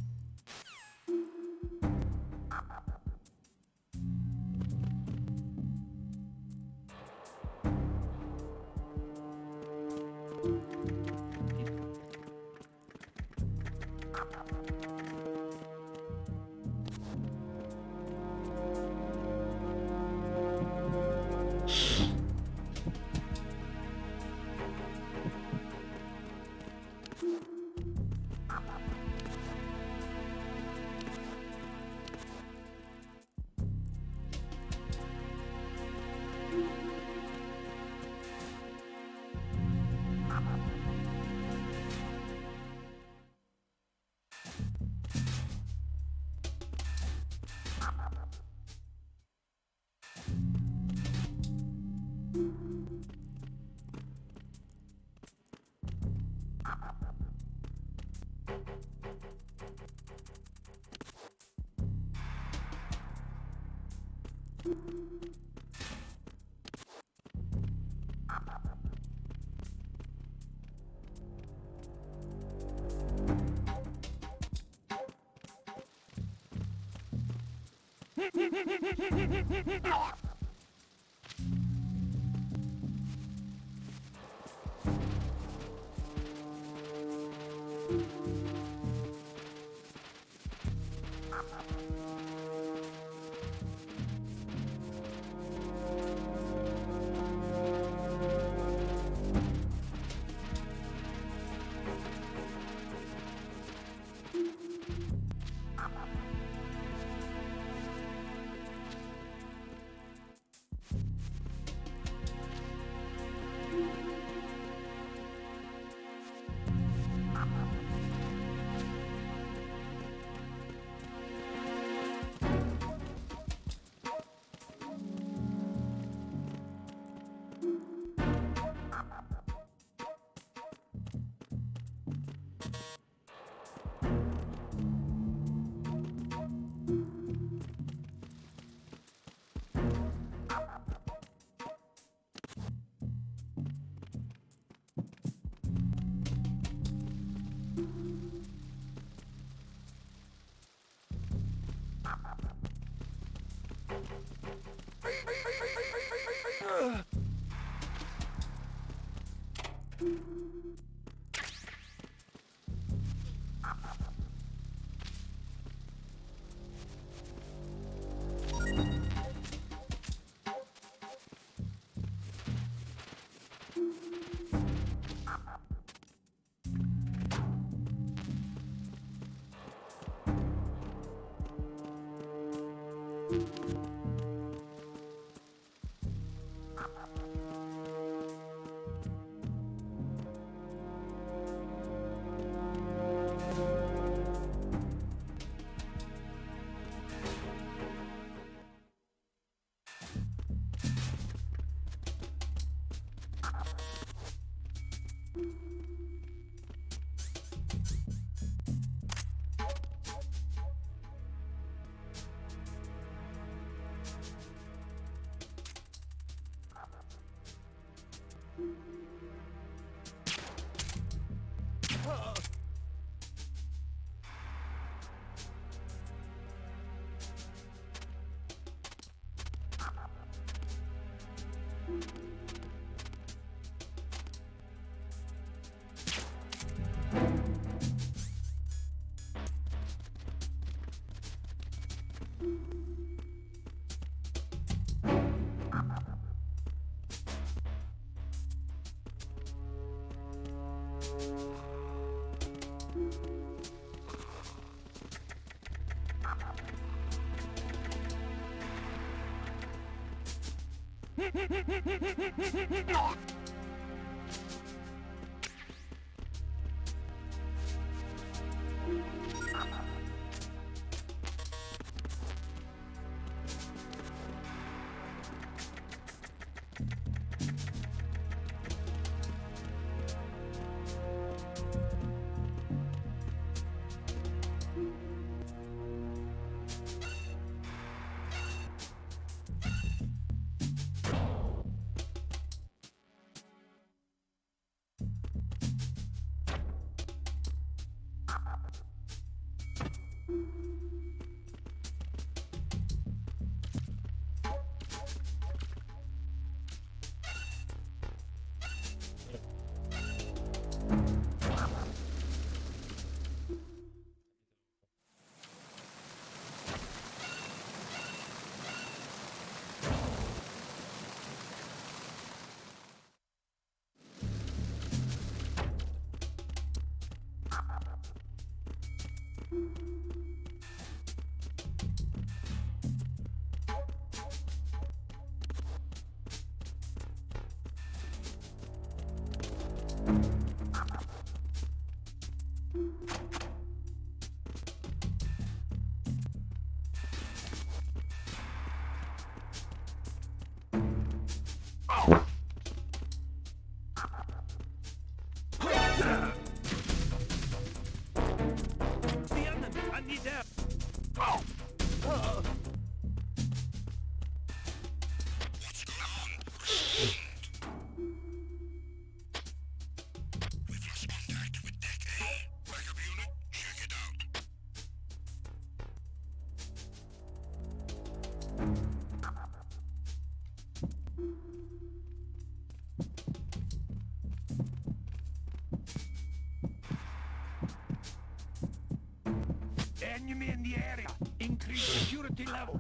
enemy in the area. Increase security level.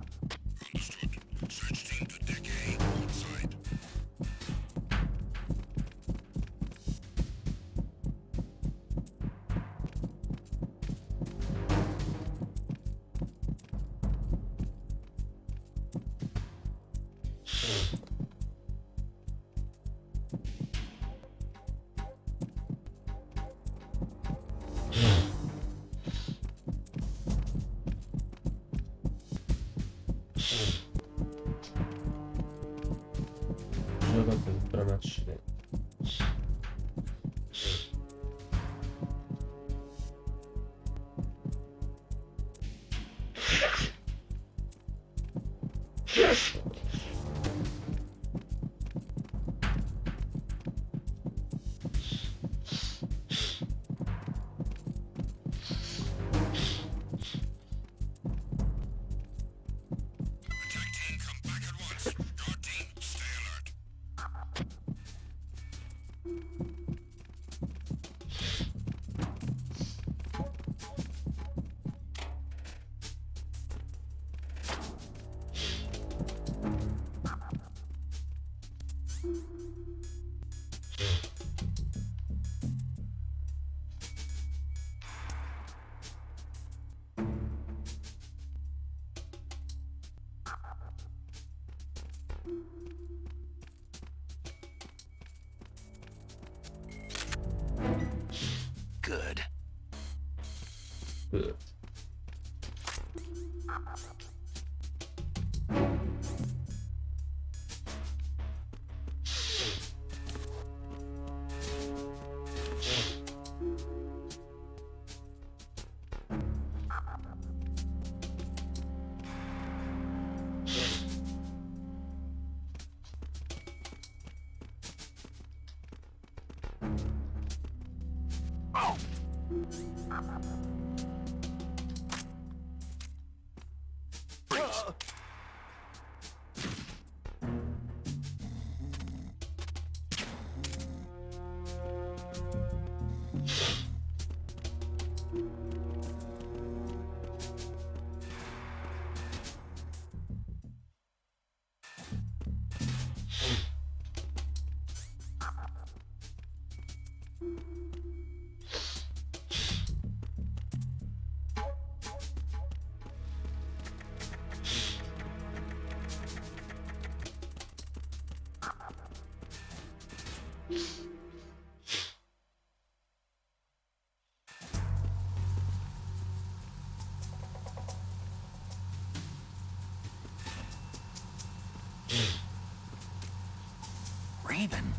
Understood. Search team to deck A on site. Giocato per un accidente. Attack team, come back at once. Guard team, stay alert. Good. Good. Raven.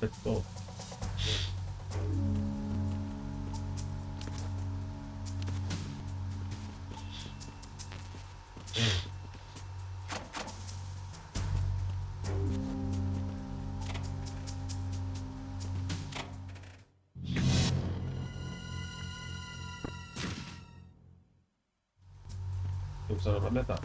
Let's go. Usare per metà.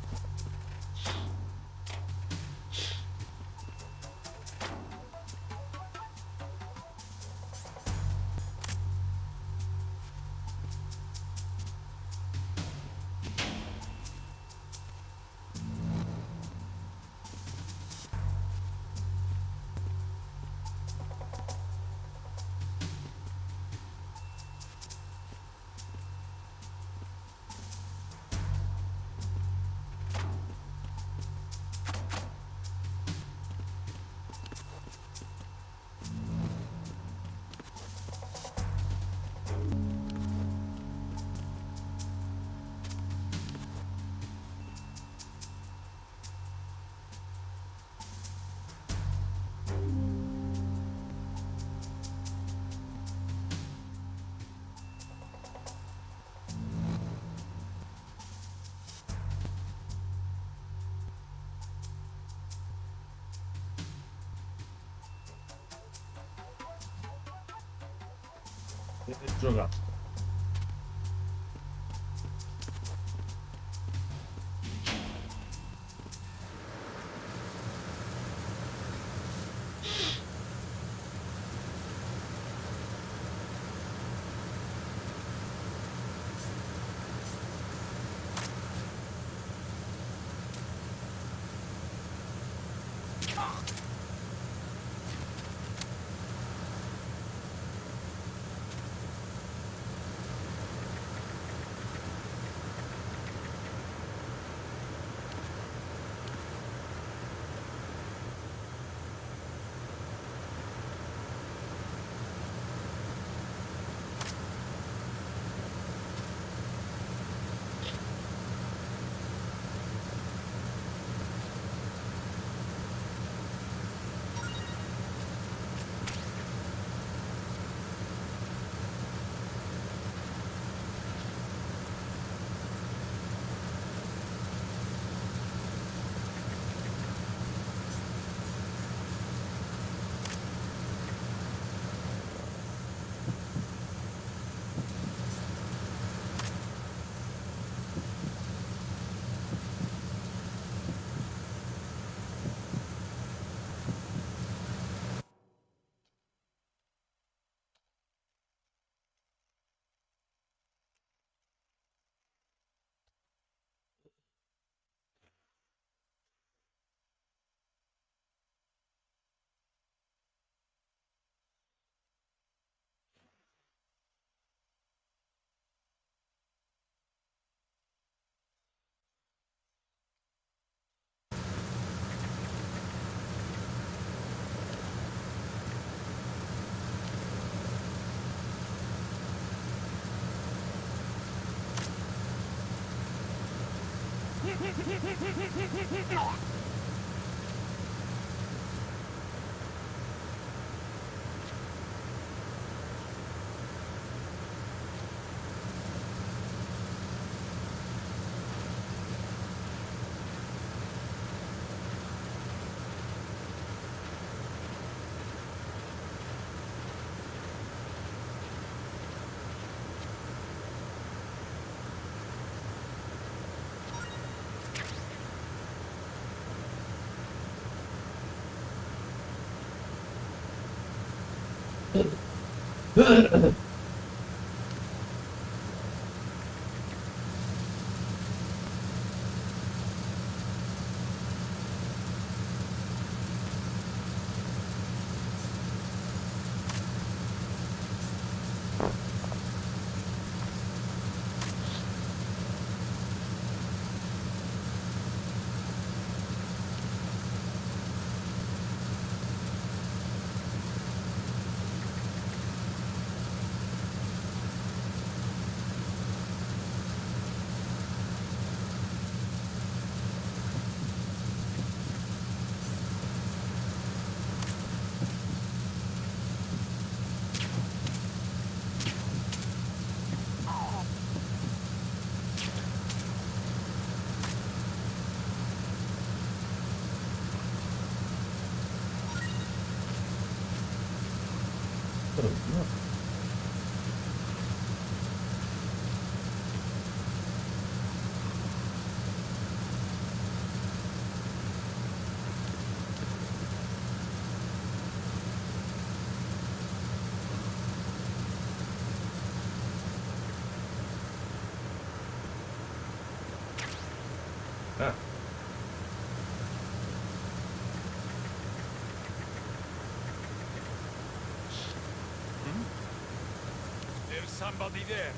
E giocato. Ah. There's somebody there.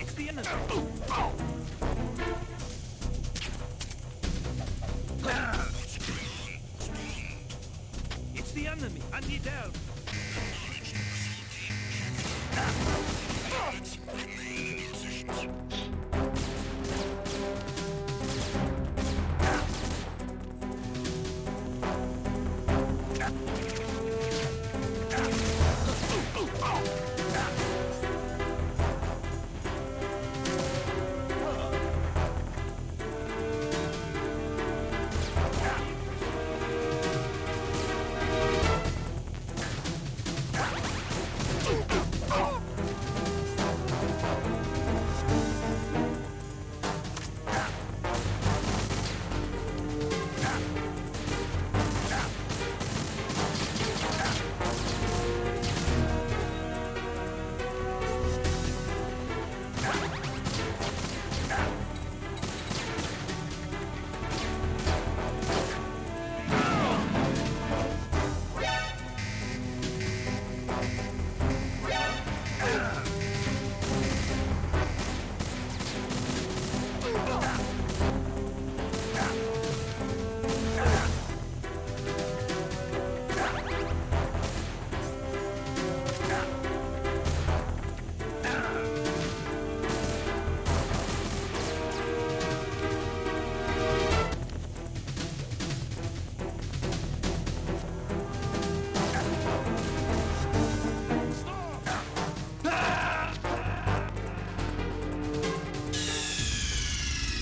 It's the enemy. It's the enemy. I need help.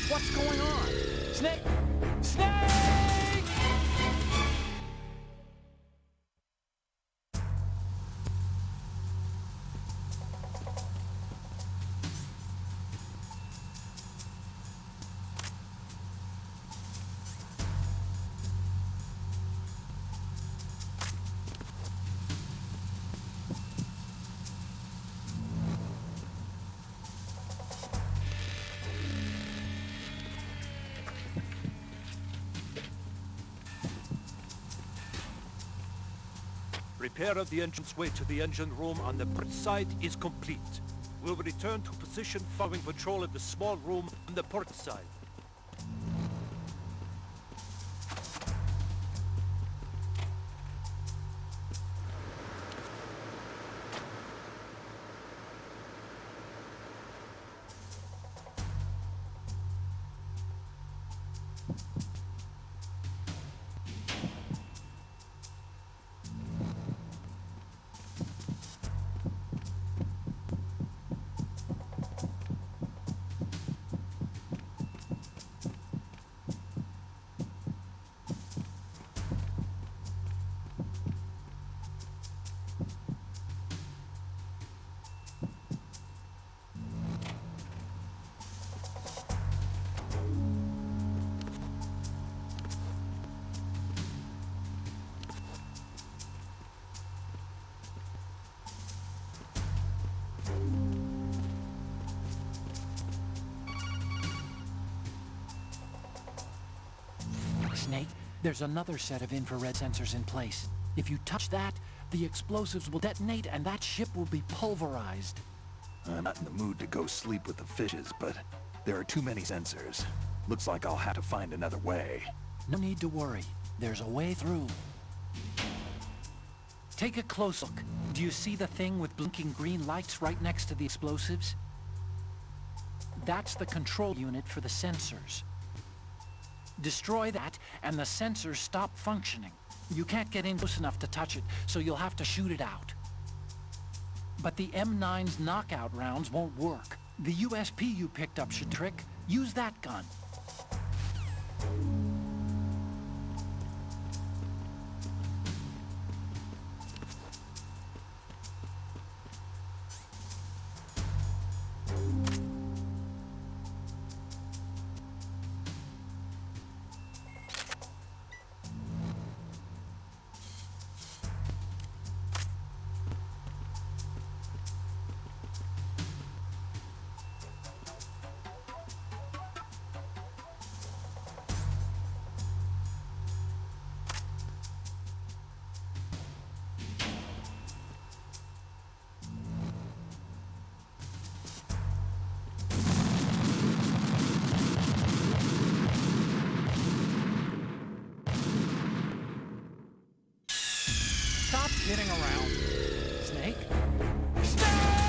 What's going on? Snake! Snake! Repair of the entranceway to the engine room on the port side is complete. We'll return to position following patrol of the small room on the port side. Snake, there's another set of infrared sensors in place. If you touch that, the explosives will detonate and that ship will be pulverized. I'm not in the mood to go sleep with the fishes, but there are too many sensors. Looks like I'll have to find another way. No need to worry. There's a way through. Take a close look. Do you see the thing with blinking green lights right next to the explosives? That's the control unit for the sensors. Destroy that, and the sensors stop functioning. You can't get in close enough to touch it, so you'll have to shoot it out. But the M9's knockout rounds won't work. The USP you picked up should trick. Use that gun. Stop kidding around. Snake? Snake!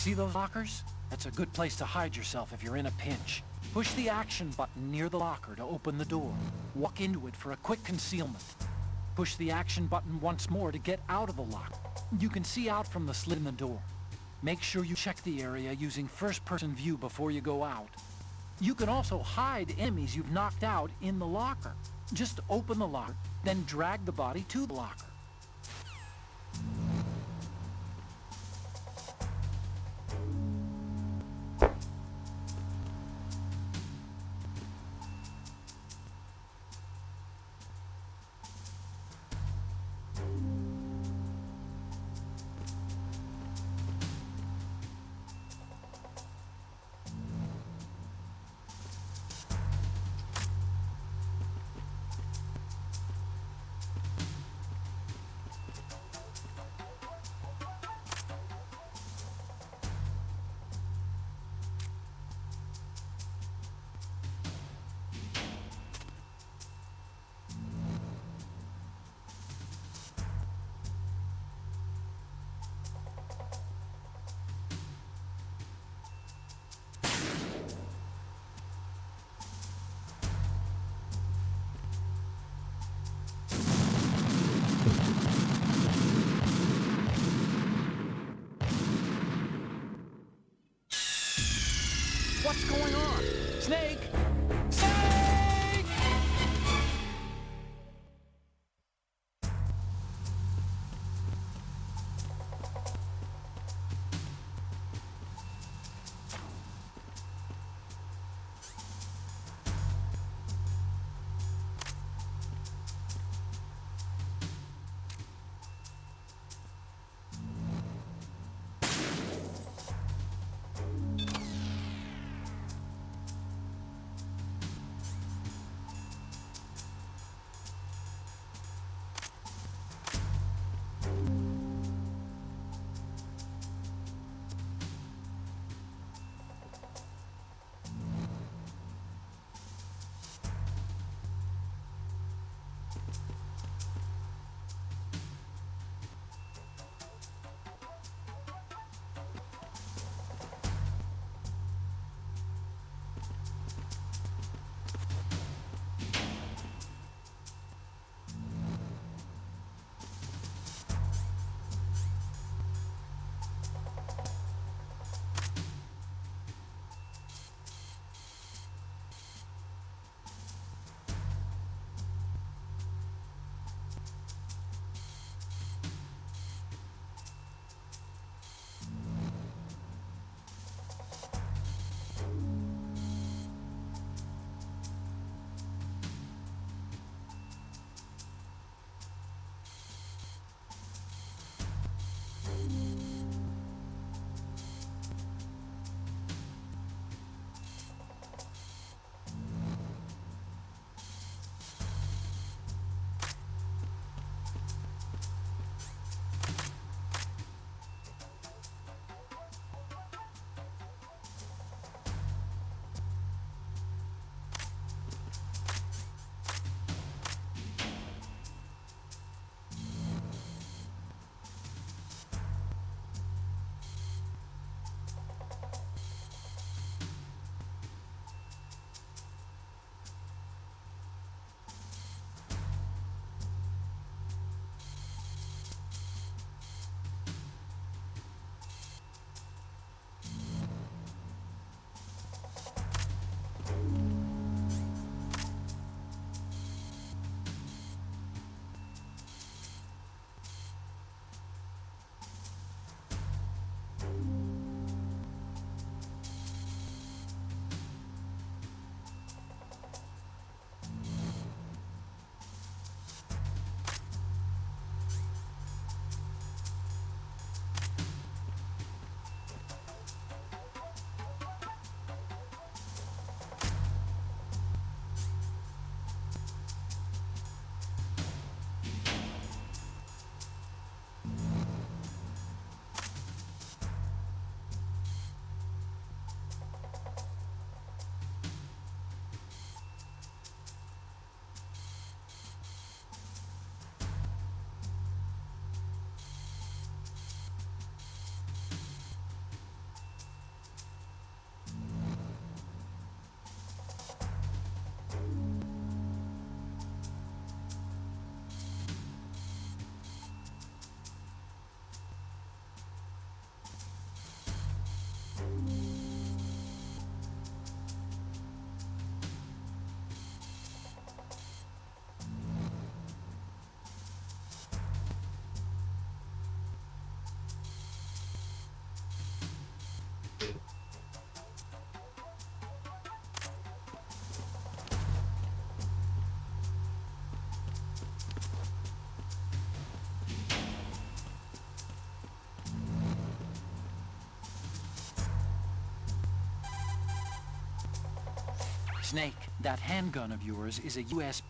See those lockers? That's a good place to hide yourself if you're in a pinch. Push the action button near the locker to open the door. Walk into it for a quick concealment. Push the action button once more to get out of the locker. You can see out from the slit in the door. Make sure you check the area using first-person view before you go out. You can also hide enemies you've knocked out in the locker. Just open the locker, then drag the body to the locker. What's going on? Snake! Snake! Snake, that handgun of yours is a US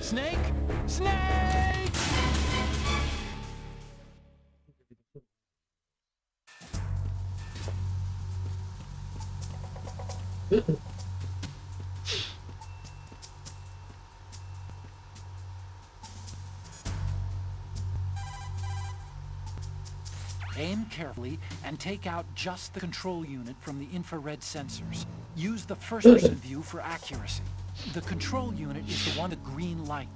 Snake! Snake! Aim carefully and take out just the control unit from the infrared sensors. Use the first-person view for accuracy. The control unit is the one with the green light.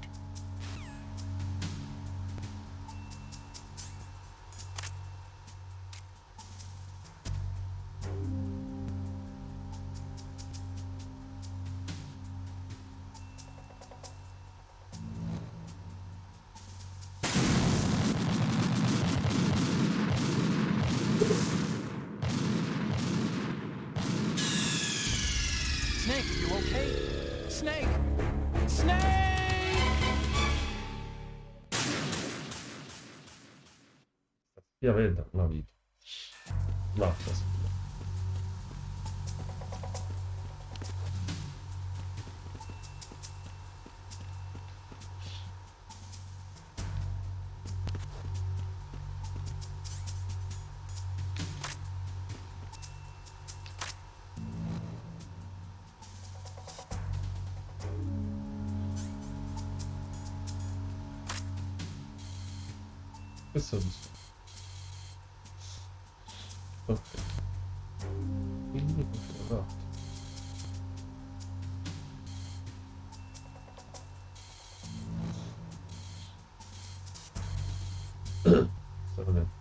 Snake, are you okay? Snake! Snake! Spia veda la vita. Basta spia. Questo dice. Ok. Quindi no. Sta vedendo.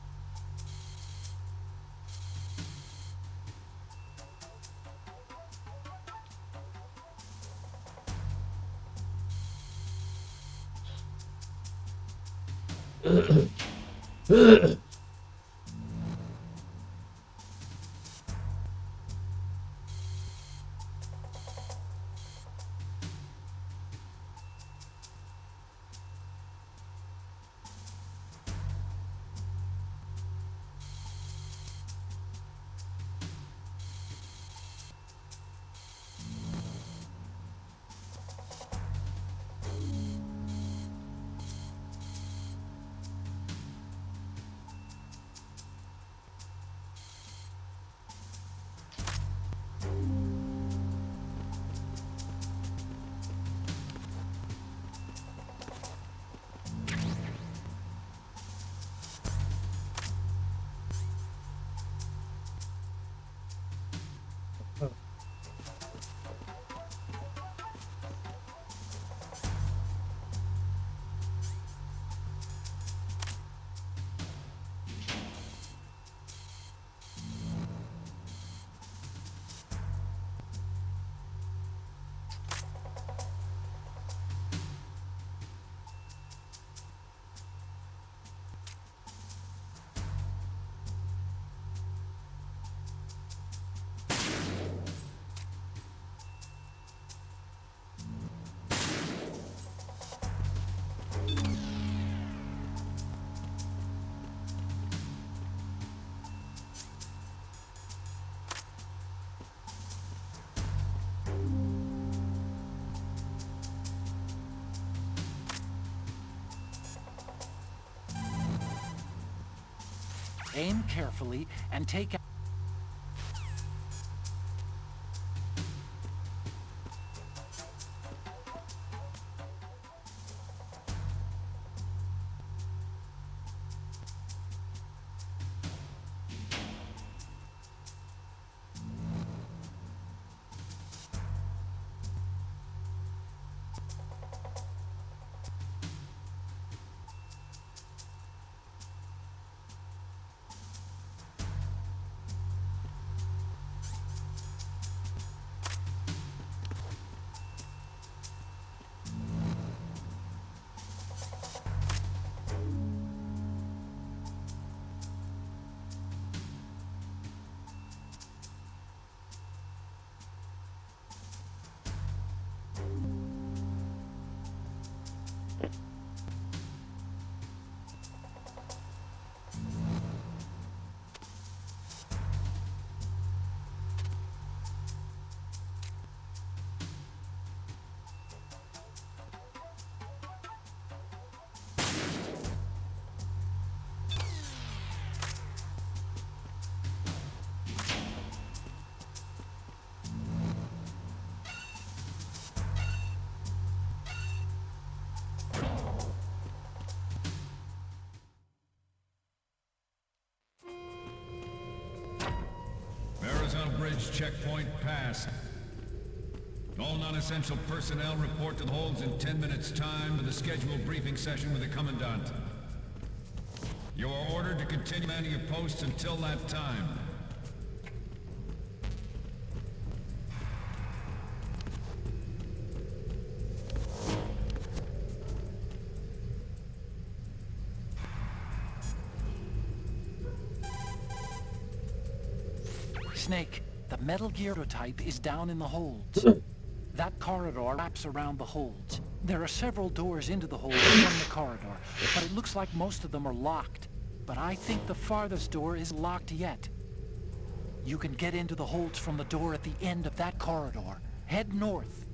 Aim carefully and take out... bridge checkpoint passed. All non-essential personnel report to the holds in 10 minutes' time with a scheduled briefing session with the Commandant. You are ordered to continue manning your posts until that time. Snake, the Metal Gear type is down in the holds. That corridor wraps around the holds. There are several doors into the holds from the corridor, but it looks like most of them are locked. But I think the farthest door is locked yet. You can get into the holds from the door at the end of that corridor. Head north.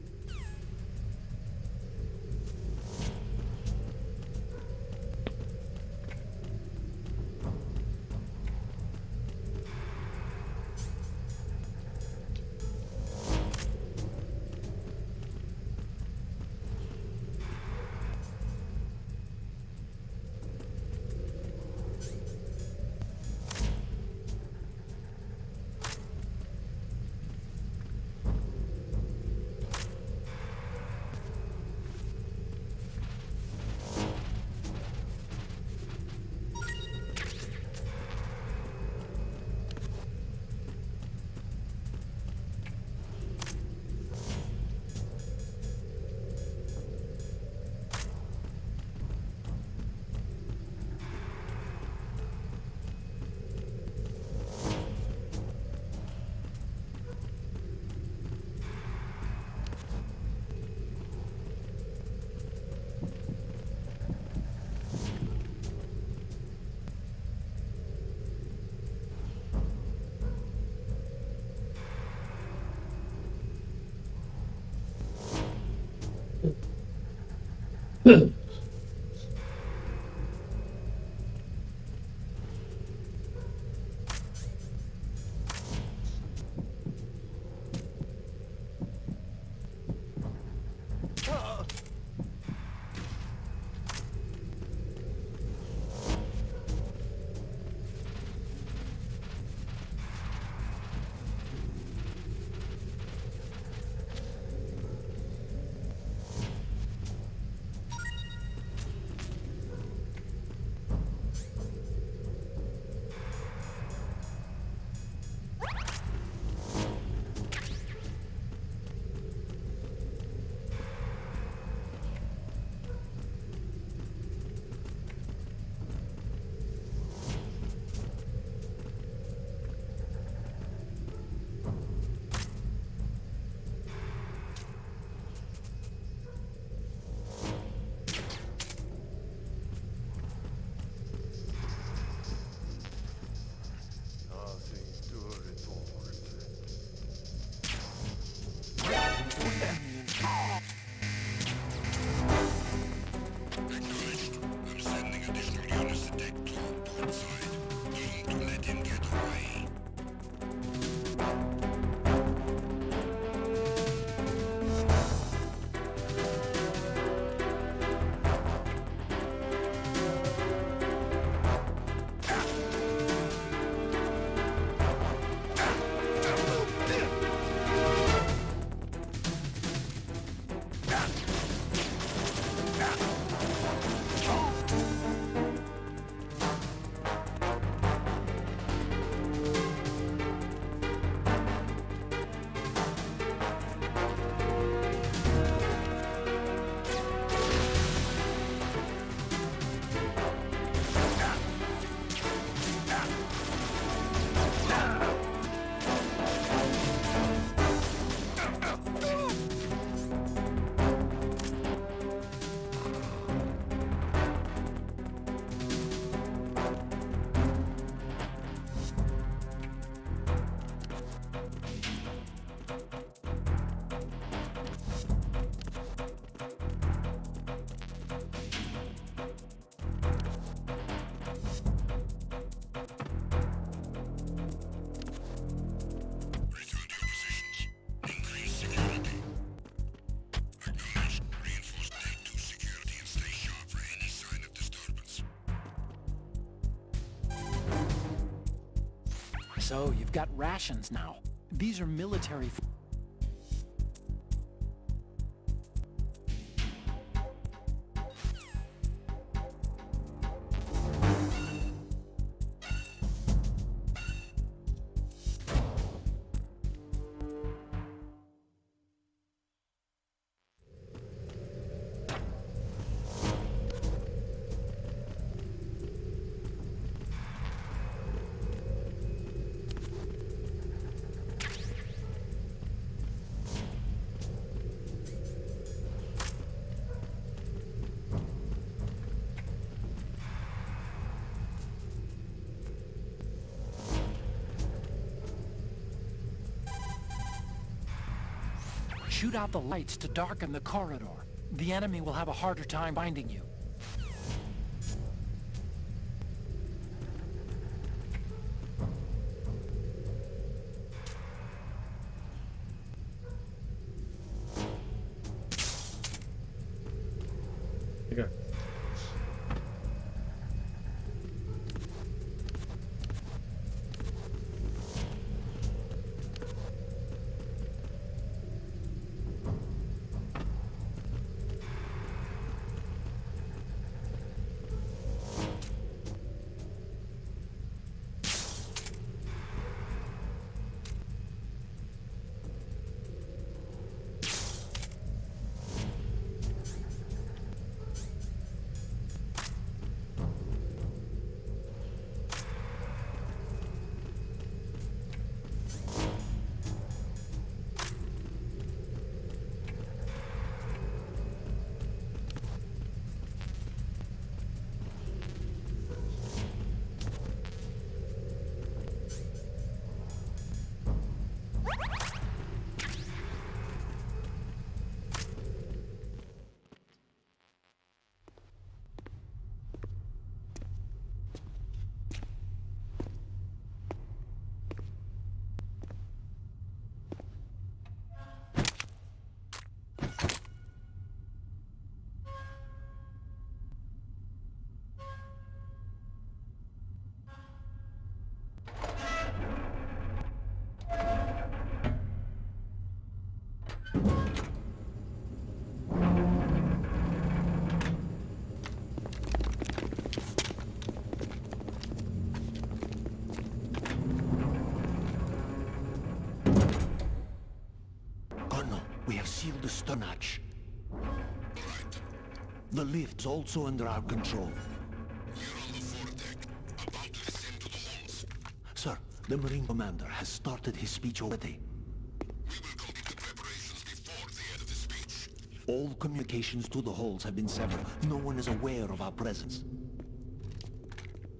So, you've got rations now. These are military... Shoot out the lights to darken the corridor. The enemy will have a harder time finding you. Okay. We have sealed the stern hatch. The lift is also under our control. We're on the foredeck, about to descend to the halls. Sir, the Marine Commander has started his speech already. We will complete the preparations before the end of the speech. All communications to the halls have been severed. No one is aware of our presence.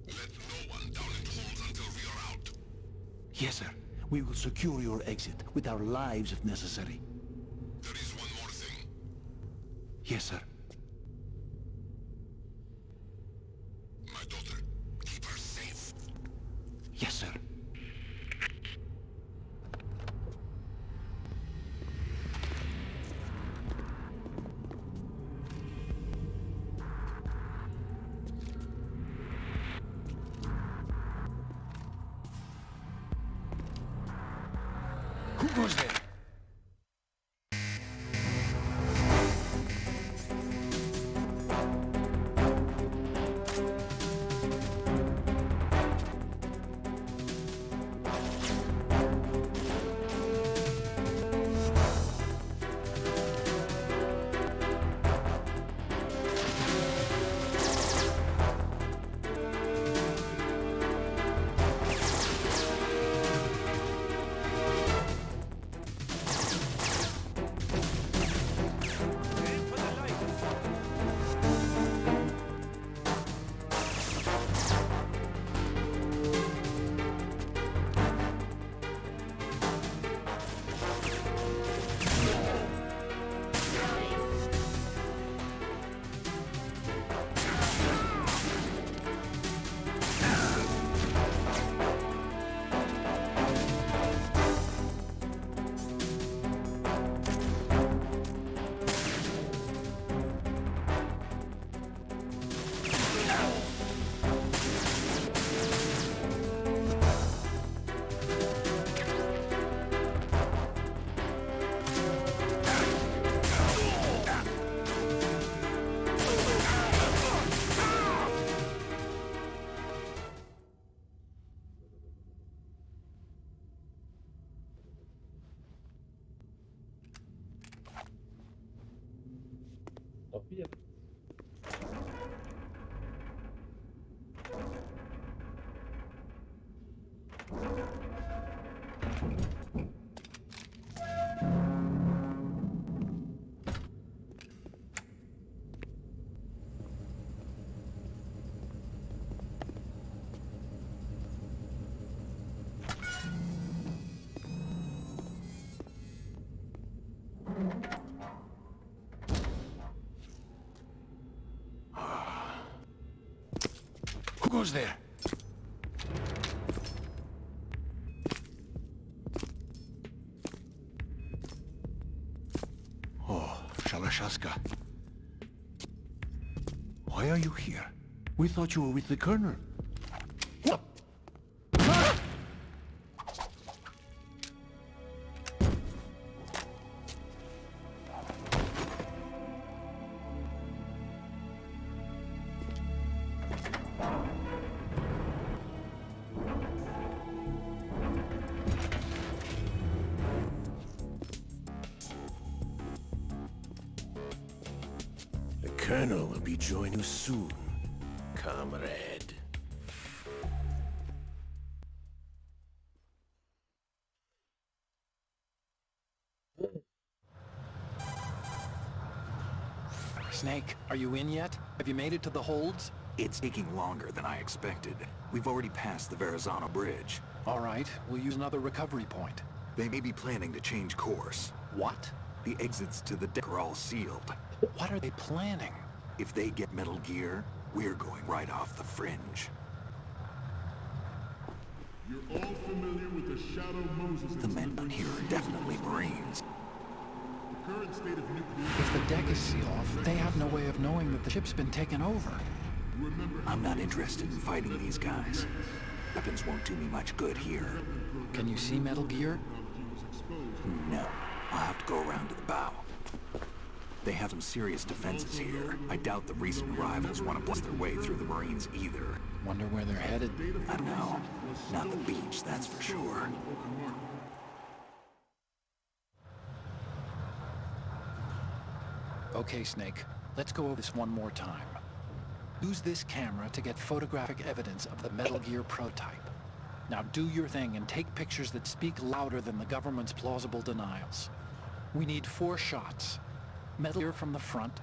Let no one down in the halls until we are out. Yes, sir. We will secure your exit with our lives if necessary. There is one more thing. Yes, sir. My daughter, keep her safe. Yes, sir. Who goes there? goes there? Oh, Shalashaska. Why are you here? We thought you were with the Colonel. What? The Colonel will be joining you soon, comrade. Snake, are you in yet? Have you made it to the holds? It's taking longer than I expected. We've already passed the Verrazano Bridge. All right, we'll use another recovery point. They may be planning to change course. What? The exits to the deck are all sealed. What are they planning? If they get Metal Gear, we're going right off the fringe. You're all familiar with the Shadow Moses The men down here are definitely Marines. The current state of nuclear... If the deck is sealed off, they have no way of knowing that the ship's been taken over. I'm not interested in fighting these guys. Weapons won't do me much good here. Can you see Metal Gear? No. I'll have to go around to the bow. They have some serious defenses here. I doubt the recent arrivals want to blast their way through the Marines either. Wonder where they're headed? I know. Not the beach, that's for sure. Okay, Snake. Let's go over this one more time. Use this camera to get photographic evidence of the Metal Gear prototype. Now do your thing and take pictures that speak louder than the government's plausible denials. We need 4 shots. Metal Gear from the front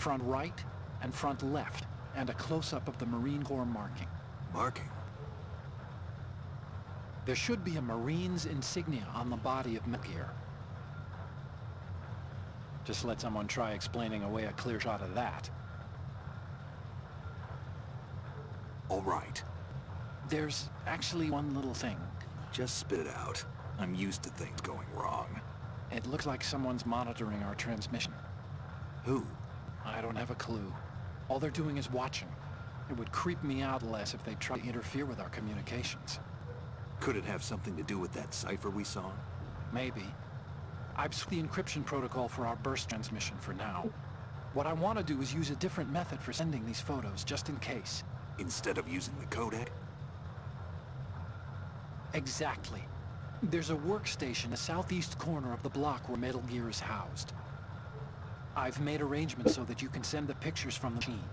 right, and front left, and a close-up of the Marine Corps marking. Marking? There should be a Marine's insignia on the body of Metal Gear. Just let someone try explaining away a clear shot of that. All right. There's actually one little thing. Just spit it out. I'm used to things going wrong. It looks like someone's monitoring our transmission. Who? I don't have a clue. All they're doing is watching. It would creep me out less if they tried to interfere with our communications. Could it have something to do with that cipher we saw? Maybe. I've switched the encryption protocol for our burst transmission for now. What I want to do is use a different method for sending these photos, just in case. Instead of using the codec? Exactly. There's a workstation in the southeast corner of the block where Metal Gear is housed. I've made arrangements so that you can send the pictures from the machine.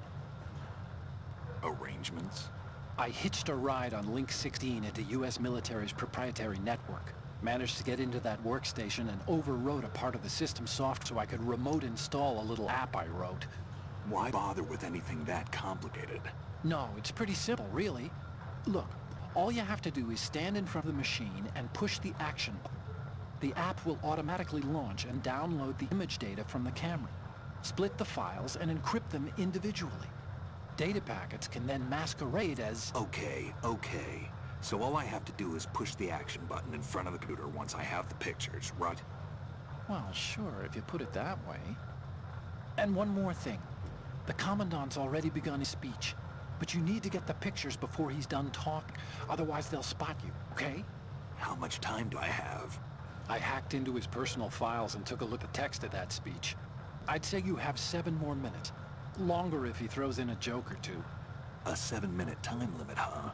Arrangements? I hitched a ride on Link 16 into US military's proprietary network. Managed to get into that workstation and overwrote a part of the system software so I could remote install a little app I wrote. Why bother with anything that complicated? No, it's pretty simple, really. Look, all you have to do is stand in front of the machine and push the action button. The app will automatically launch and download the image data from the camera, split the files, and encrypt them individually. Data packets can then masquerade as... Okay. So all I have to do is push the action button in front of the computer once I have the pictures, right? Well, sure, if you put it that way. And one more thing. The Commandant's already begun his speech, but you need to get the pictures before he's done talking. Otherwise, they'll spot you, okay? How much time do I have? I hacked into his personal files and took a look at the text of that speech. I'd say you have 7 more minutes. Longer if he throws in a joke or two. A 7-minute time limit, huh?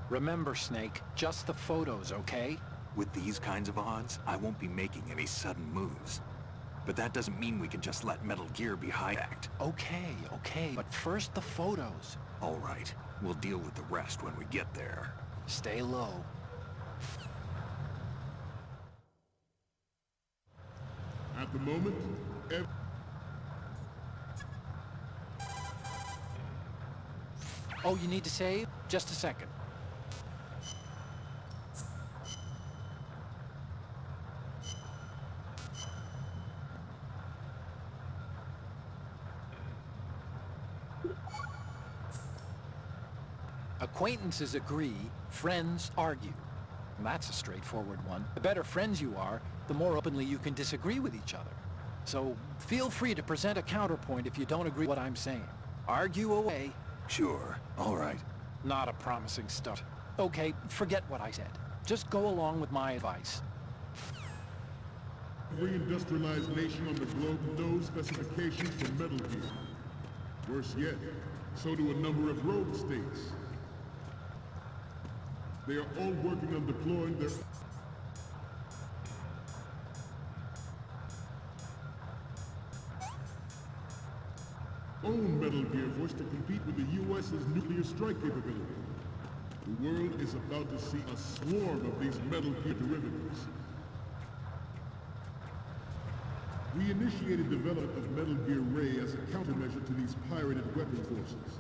Remember, Snake, just the photos, okay? With these kinds of odds, I won't be making any sudden moves. But that doesn't mean we can just let Metal Gear be hijacked. Okay, but first the photos. All right, we'll deal with the rest when we get there. Stay low. At the moment, Oh, you need to save? Just a second. Acquaintances agree, friends argue. And that's a straightforward one. The better friends you are, the more openly you can disagree with each other. So feel free to present a counterpoint if you don't agree with what I'm saying. Argue away. Sure, all right. Not a promising start. Okay, forget what I said. Just go along with my advice. Every industrialized nation on the globe knows specifications for Metal Gear. Worse yet, so do a number of rogue states. They are all working on deploying their own Metal Gear Force to compete with the U.S.'s nuclear strike capability. The world is about to see a swarm of these Metal Gear derivatives. We initiated development of Metal Gear Ray as a countermeasure to these pirated weapon forces.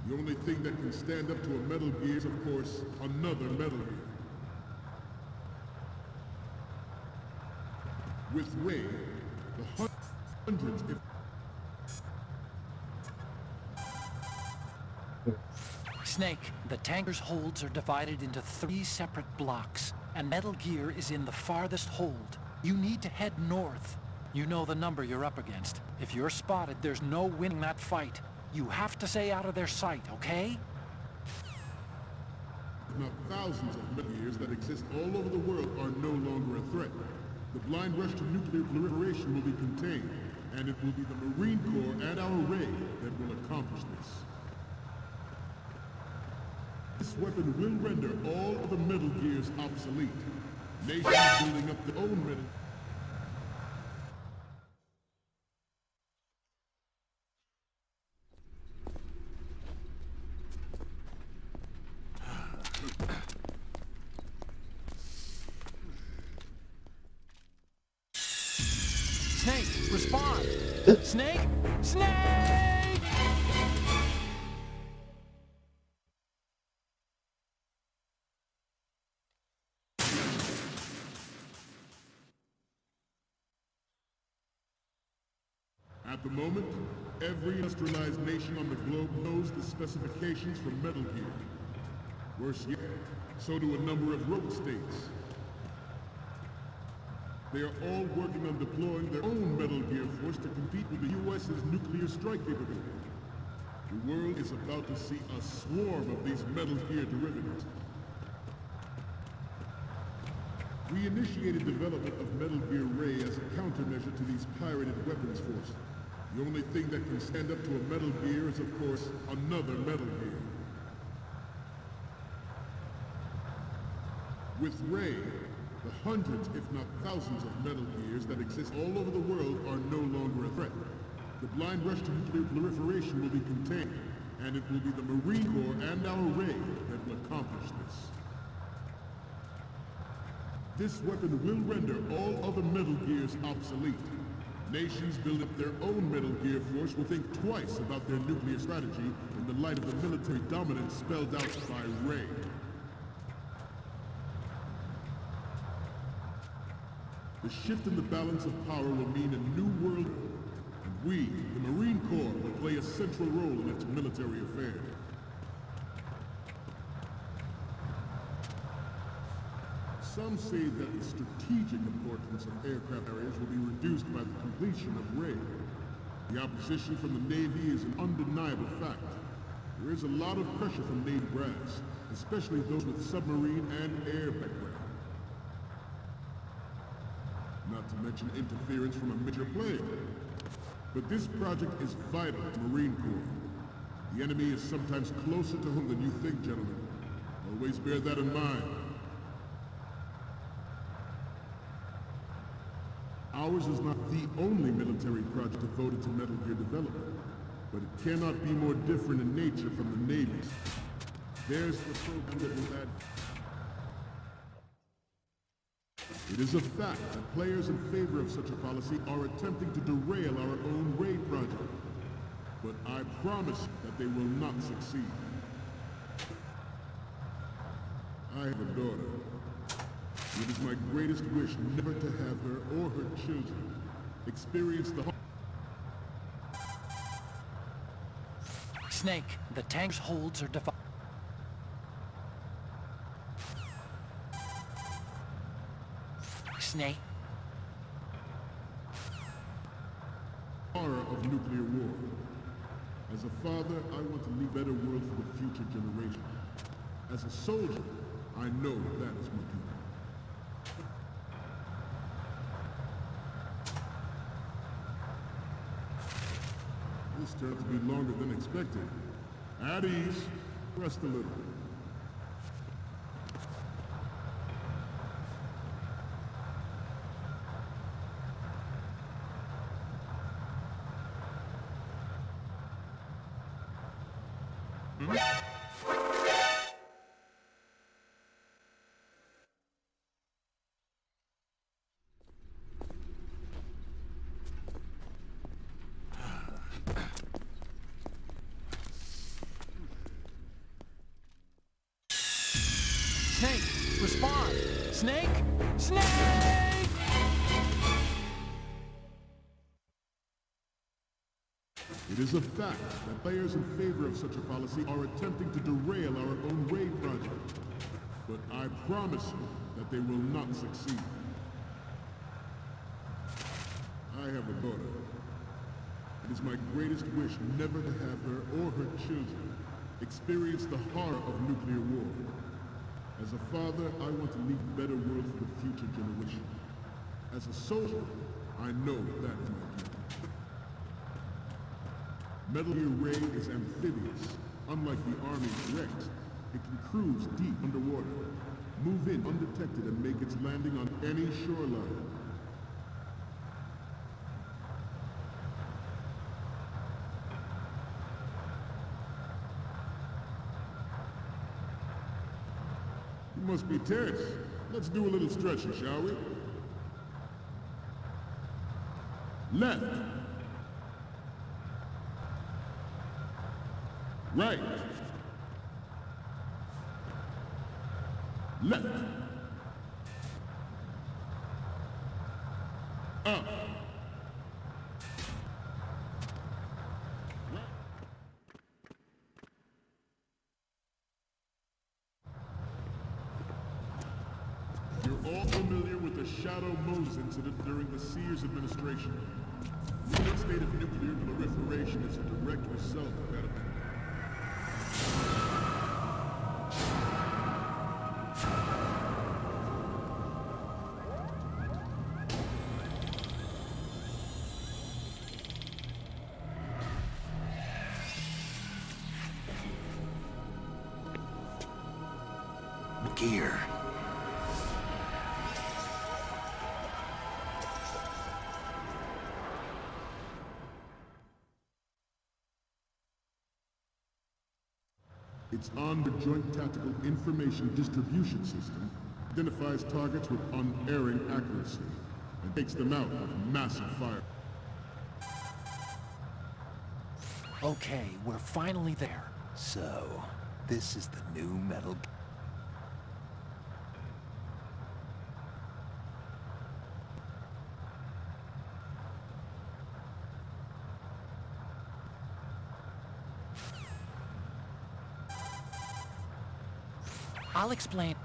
The only thing that can stand up to a Metal Gear is, of course, another Metal Gear. With Ray, the hundreds, if Snake, the tanker's holds are divided into 3 separate blocks, and Metal Gear is in the farthest hold. You need to head north. You know the number you're up against. If you're spotted, there's no winning that fight. You have to stay out of their sight, okay? now thousands of Metal Gears that exist all over the world are no longer a threat. The blind rush to nuclear proliferation will be contained, and it will be the Marine Corps and our Ray that will accomplish this. This weapon will render all other Metal Gears obsolete. Nations building up their own Metal Snake, respond! Snake! Snake! At the moment, every industrialized nation on the globe knows the specifications for Metal Gear. Worse yet, so do a number of rogue states. They are all working on deploying their own Metal Gear Force to compete with the U.S.'s nuclear strike capability. The world is about to see a swarm of these Metal Gear derivatives. We initiated development of Metal Gear Ray as a countermeasure to these pirated weapons forces. The only thing that can stand up to a Metal Gear is, of course, another Metal Gear. With Ray, the hundreds, if not thousands, of Metal Gears that exist all over the world are no longer a threat. The blind rush to nuclear proliferation will be contained, and it will be the Marine Corps and our Ray that will accomplish this. This weapon will render all other Metal Gears obsolete. Nations building up their own Metal Gear Force will think twice about their nuclear strategy in the light of the military dominance spelled out by Ray. The shift in the balance of power will mean a new world, and we, the Marine Corps, will play a central role in its military affairs. Some say that the strategic importance of aircraft carriers will be reduced by the completion of Ray. The opposition from the Navy is an undeniable fact. There is a lot of pressure from Navy brass, especially those with submarine and air background. Not to mention interference from a major player. But this project is vital to Marine Corps. The enemy is sometimes closer to home than you think, gentlemen. Always bear that in mind. Ours is not the only military project devoted to Metal Gear development, but it cannot be more different in nature from the Navy's. There's the program that will add... It is a fact that players in favor of such a policy are attempting to derail our own Ray project. But I promise that they will not succeed. I have a daughter. It is my greatest wish never to have her or her children experience the... Snake, the tank's holds are divided. Snake. Horror of nuclear war. As a father, I want to leave a better world for the future generation. As a soldier, I know that is my duty. This turned out to be longer than expected. At ease. Rest a little. Snake, respond! Snake! Snake! It is a fact that players in favor of such a policy are attempting to derail our own raid project. But I promise you that they will not succeed. I have a daughter. It is my greatest wish never to have her or her children experience the horror of nuclear war. As a father, I want to leave a better world for the future generation. As a soldier, I know that is my duty. Metal Gear Ray is amphibious. Unlike the Army's Rex, it can cruise deep underwater, move in undetected and make its landing on any shoreline. You must be tense. Let's do a little stretching, shall we? Left. Right. Left. Up. You're all familiar with the Shadow Moses incident during the Sears administration. The current state of nuclear proliferation is a direct result of that event. Gear. It's on the Joint Tactical Information Distribution System, identifies targets with unerring accuracy, and takes them out with massive fire. Okay, we're finally there. So, this is the new Metal Gear. I'll explain.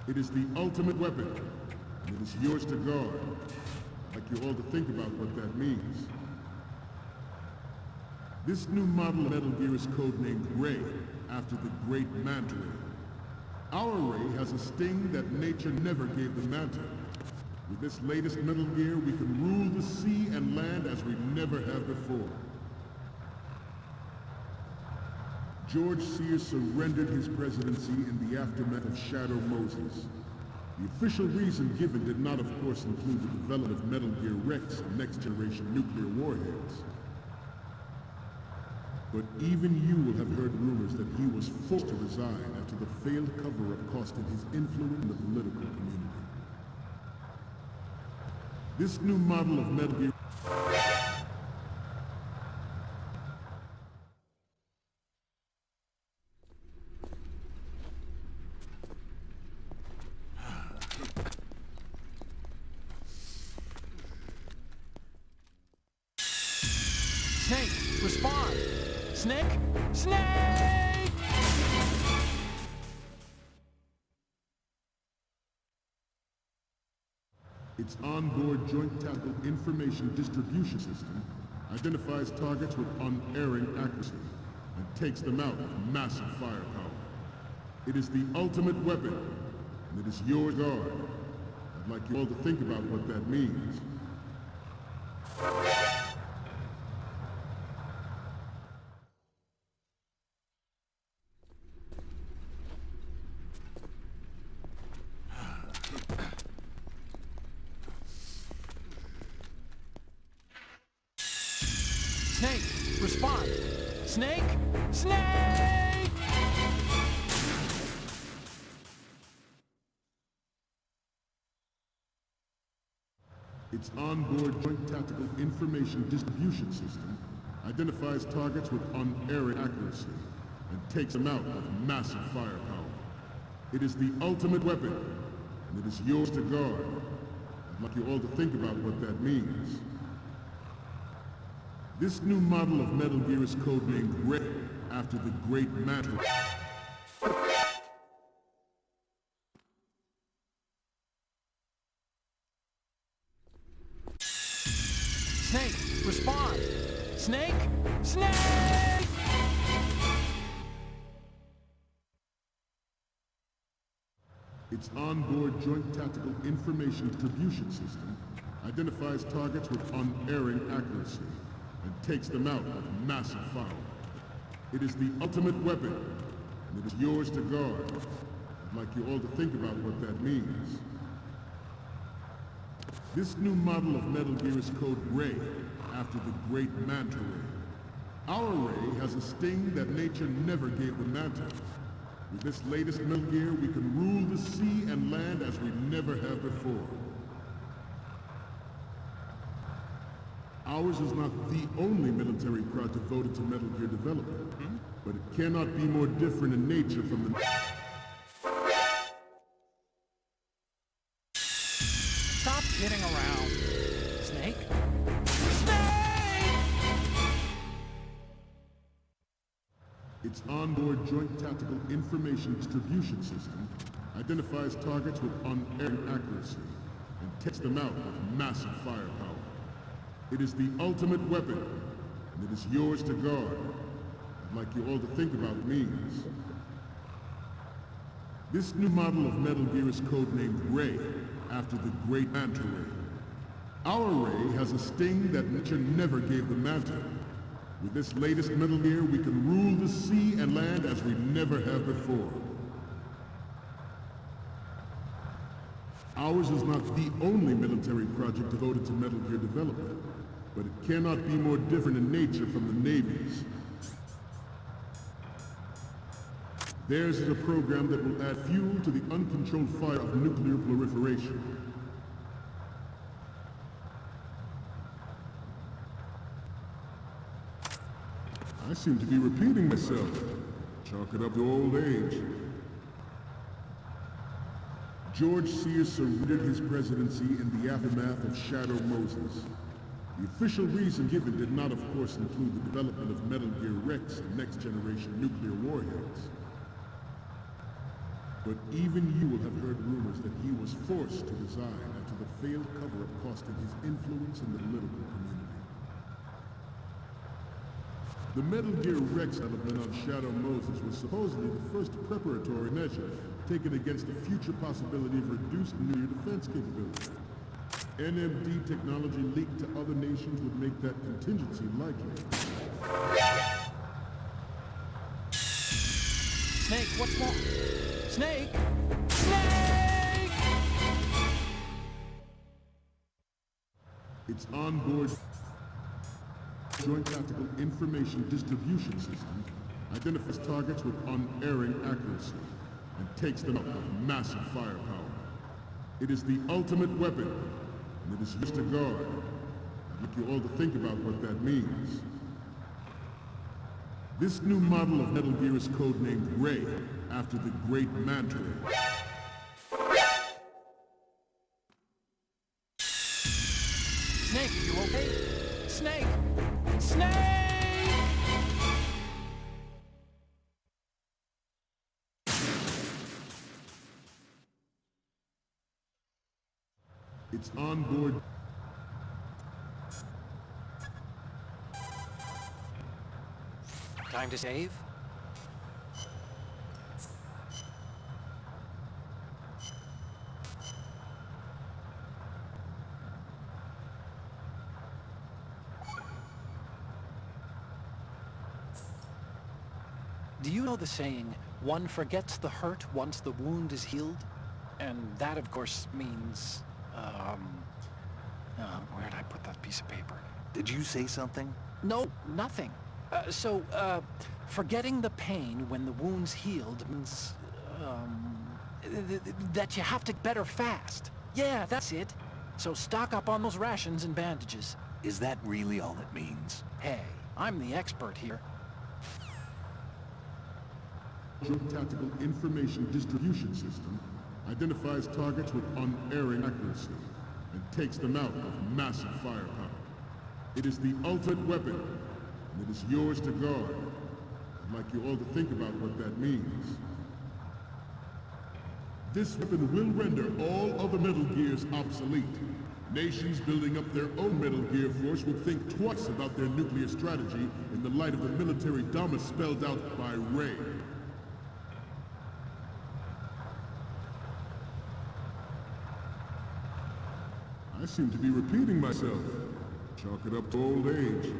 It is the ultimate weapon, and it is yours to guard. I'd like you all to think about what that means. This new model of Metal Gear is codenamed Ray, after the great Manta Ray. Our Ray has a sting that nature never gave the Manta. With this latest Metal Gear, we can rule the sea and land as we never have before. George Sears surrendered his presidency in the aftermath of Shadow Moses. The official reason given did not, of course, include the development of Metal Gear Rex and next-generation nuclear warheads. But even you will have heard rumors that he was forced to resign after the failed cover-up cost him his influence in the political community. This new model of Metal Gear... Snake, respond! Snake! Snake! Its onboard joint tactical information distribution system identifies targets with unerring accuracy and takes them out with massive firepower. It is the ultimate weapon, and it is your guard. I'd like you all to think about what that means. Snake, respond! Snake! Snake! Its onboard joint tactical information distribution system identifies targets with unerring accuracy and takes them out with massive firepower. It is the ultimate weapon, and it is yours to guard. I'd like you all to think about what that means. This new model of Metal Gear is codenamed Ray, after the Great Mantle. Snake, respond! Snake! Snake! Its onboard joint tactical information distribution system identifies targets with unerring accuracy and takes them out with massive fire. It is the ultimate weapon, and it is yours to guard. I'd like you all to think about what that means. This new model of Metal Gear is code Ray, after the Great Manta Ray. Our Ray has a sting that nature never gave the Manta. With this latest Metal Gear, we can rule the sea and land as we never have before. Ours is not the only military project devoted to Metal Gear development, but it cannot be more different in nature from the... Stop kidding around. Snake? Snake! Its onboard joint tactical information distribution system identifies targets with unerring accuracy and takes them out with massive firepower. It is the ultimate weapon, and it is yours to guard. I'd like you all to think about what it means. This new model of Metal Gear is codenamed Ray, after the Great Manta Ray. Our Ray has a sting that nature never gave the Manta. With this latest Metal Gear, we can rule the sea and land as we never have before. Ours is not the only military project devoted to Metal Gear development, but it cannot be more different in nature from the Navy's. Theirs is a program that will add fuel to the uncontrolled fire of nuclear proliferation. I seem to be repeating myself. Chalk it up to old age. George Sears surrendered his presidency in the aftermath of Shadow Moses. The official reason given did not, of course, include the development of Metal Gear Rex and next-generation nuclear warheads. But even you will have heard rumors that he was forced to resign after the failed cover-up costing his influence in the political community. The Metal Gear Rex element on Shadow Moses was supposedly the first preparatory measure taken against the future possibility of reduced nuclear defense capability. NMD technology leaked to other nations would make that contingency likely. Snake, what's wrong? Snake! Snake! Its onboard joint tactical information distribution system identifies targets with unerring accuracy and takes them out with massive firepower. It is the ultimate weapon, and it is used to guard. I'd like you all to think about what that means. This new model of Metal Gear is codenamed Ray, after the Great Manta Ray. Snake, are you okay? Snake! Snake! its onboard. Time to save? Do you know the saying, one forgets the hurt once the wound is healed? And that, of course, means, where'd I put that piece of paper? Did you say something? No, nothing. Forgetting the pain when the wound's healed means, that you have to get better fast. Yeah, that's it. So stock up on those rations and bandages. Is that really all it means? Hey, I'm the expert here. Tactical information distribution system identifies targets with unerring accuracy and takes them out of massive firepower. It is the ultimate weapon, and it is yours to guard. I'd like you all to think about what that means. This weapon will render all other Metal Gears obsolete. Nations building up their own Metal Gear force will think twice about their nuclear strategy in the light of the military dogma spelled out by Ray. I seem to be repeating myself. Chalk it up to old age.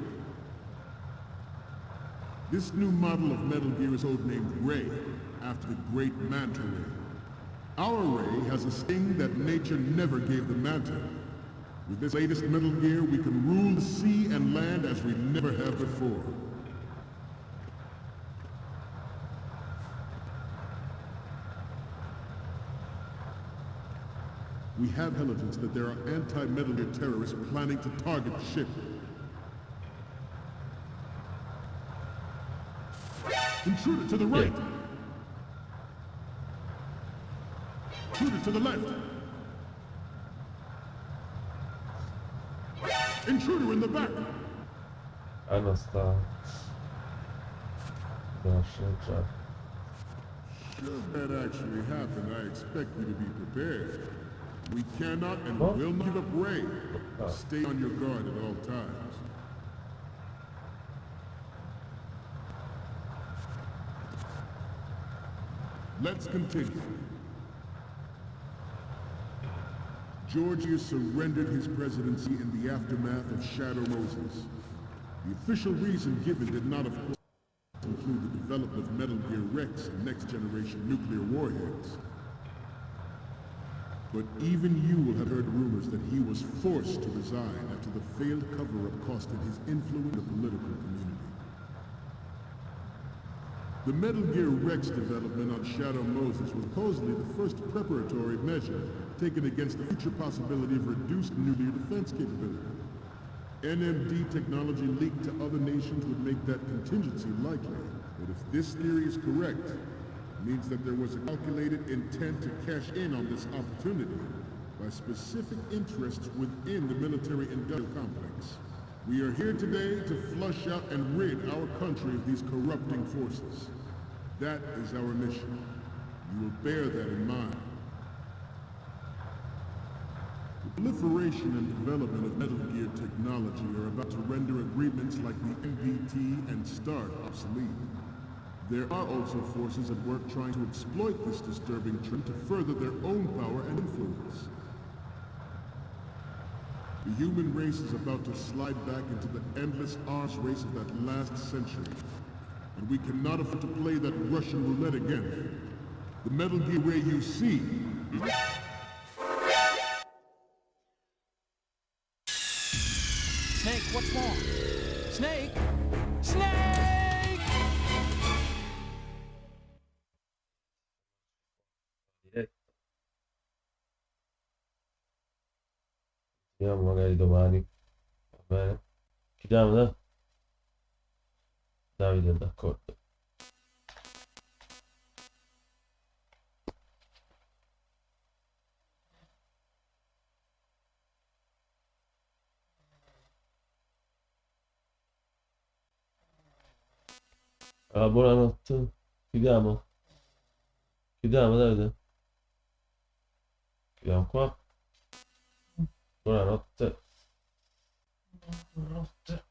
This new model of Metal Gear is codenamed Ray, after the great Manta Ray. Our Ray has a sting that nature never gave the Manta. With this latest Metal Gear, we can rule the sea and land as we never have before. We have intelligence that there are anti-Metal Gear terrorists planning to target the ship. Intruder to the right! Intruder to the left! Intruder in the back! Hanno sta... da sceneggiare. Should that actually happen, I expect you to be prepared. We cannot and will not give up Ray. Stay on your guard at all times. Let's continue. Georgia surrendered his presidency in the aftermath of Shadow Moses. The official reason given did not, of course, include the development of Metal Gear Rex and next-generation nuclear warheads. But even you will have heard rumors that he was forced to resign after the failed cover-up costed his influence in the political community. The Metal Gear Rex development on Shadow Moses was supposedly the first preparatory measure taken against the future possibility of reduced nuclear defense capability. NMD technology leaked to other nations would make that contingency likely. But if this theory is correct, it means that there was a calculated intent to cash in on this opportunity by specific interests within the military-industrial complex. We are here today to flush out and rid our country of these corrupting forces. That is our mission. You will bear that in mind. The proliferation and development of Metal Gear technology are about to render agreements like the MBT and START obsolete. There are also forces at work trying to exploit this disturbing trend to further their own power and influence. The human race is about to slide back into the endless arms race of that last century. And we cannot afford to play that Russian roulette again. The Metal Gear Ray you see is... Snake, what's wrong? Snake! Snake! Vediamo magari domani. Va bene? Chiudiamo, da? Davide è d'accordo. Allora, buonanotte. Chiudiamo. Chiudiamo, Davide. Chiudiamo qua. Buonanotte. Buonanotte.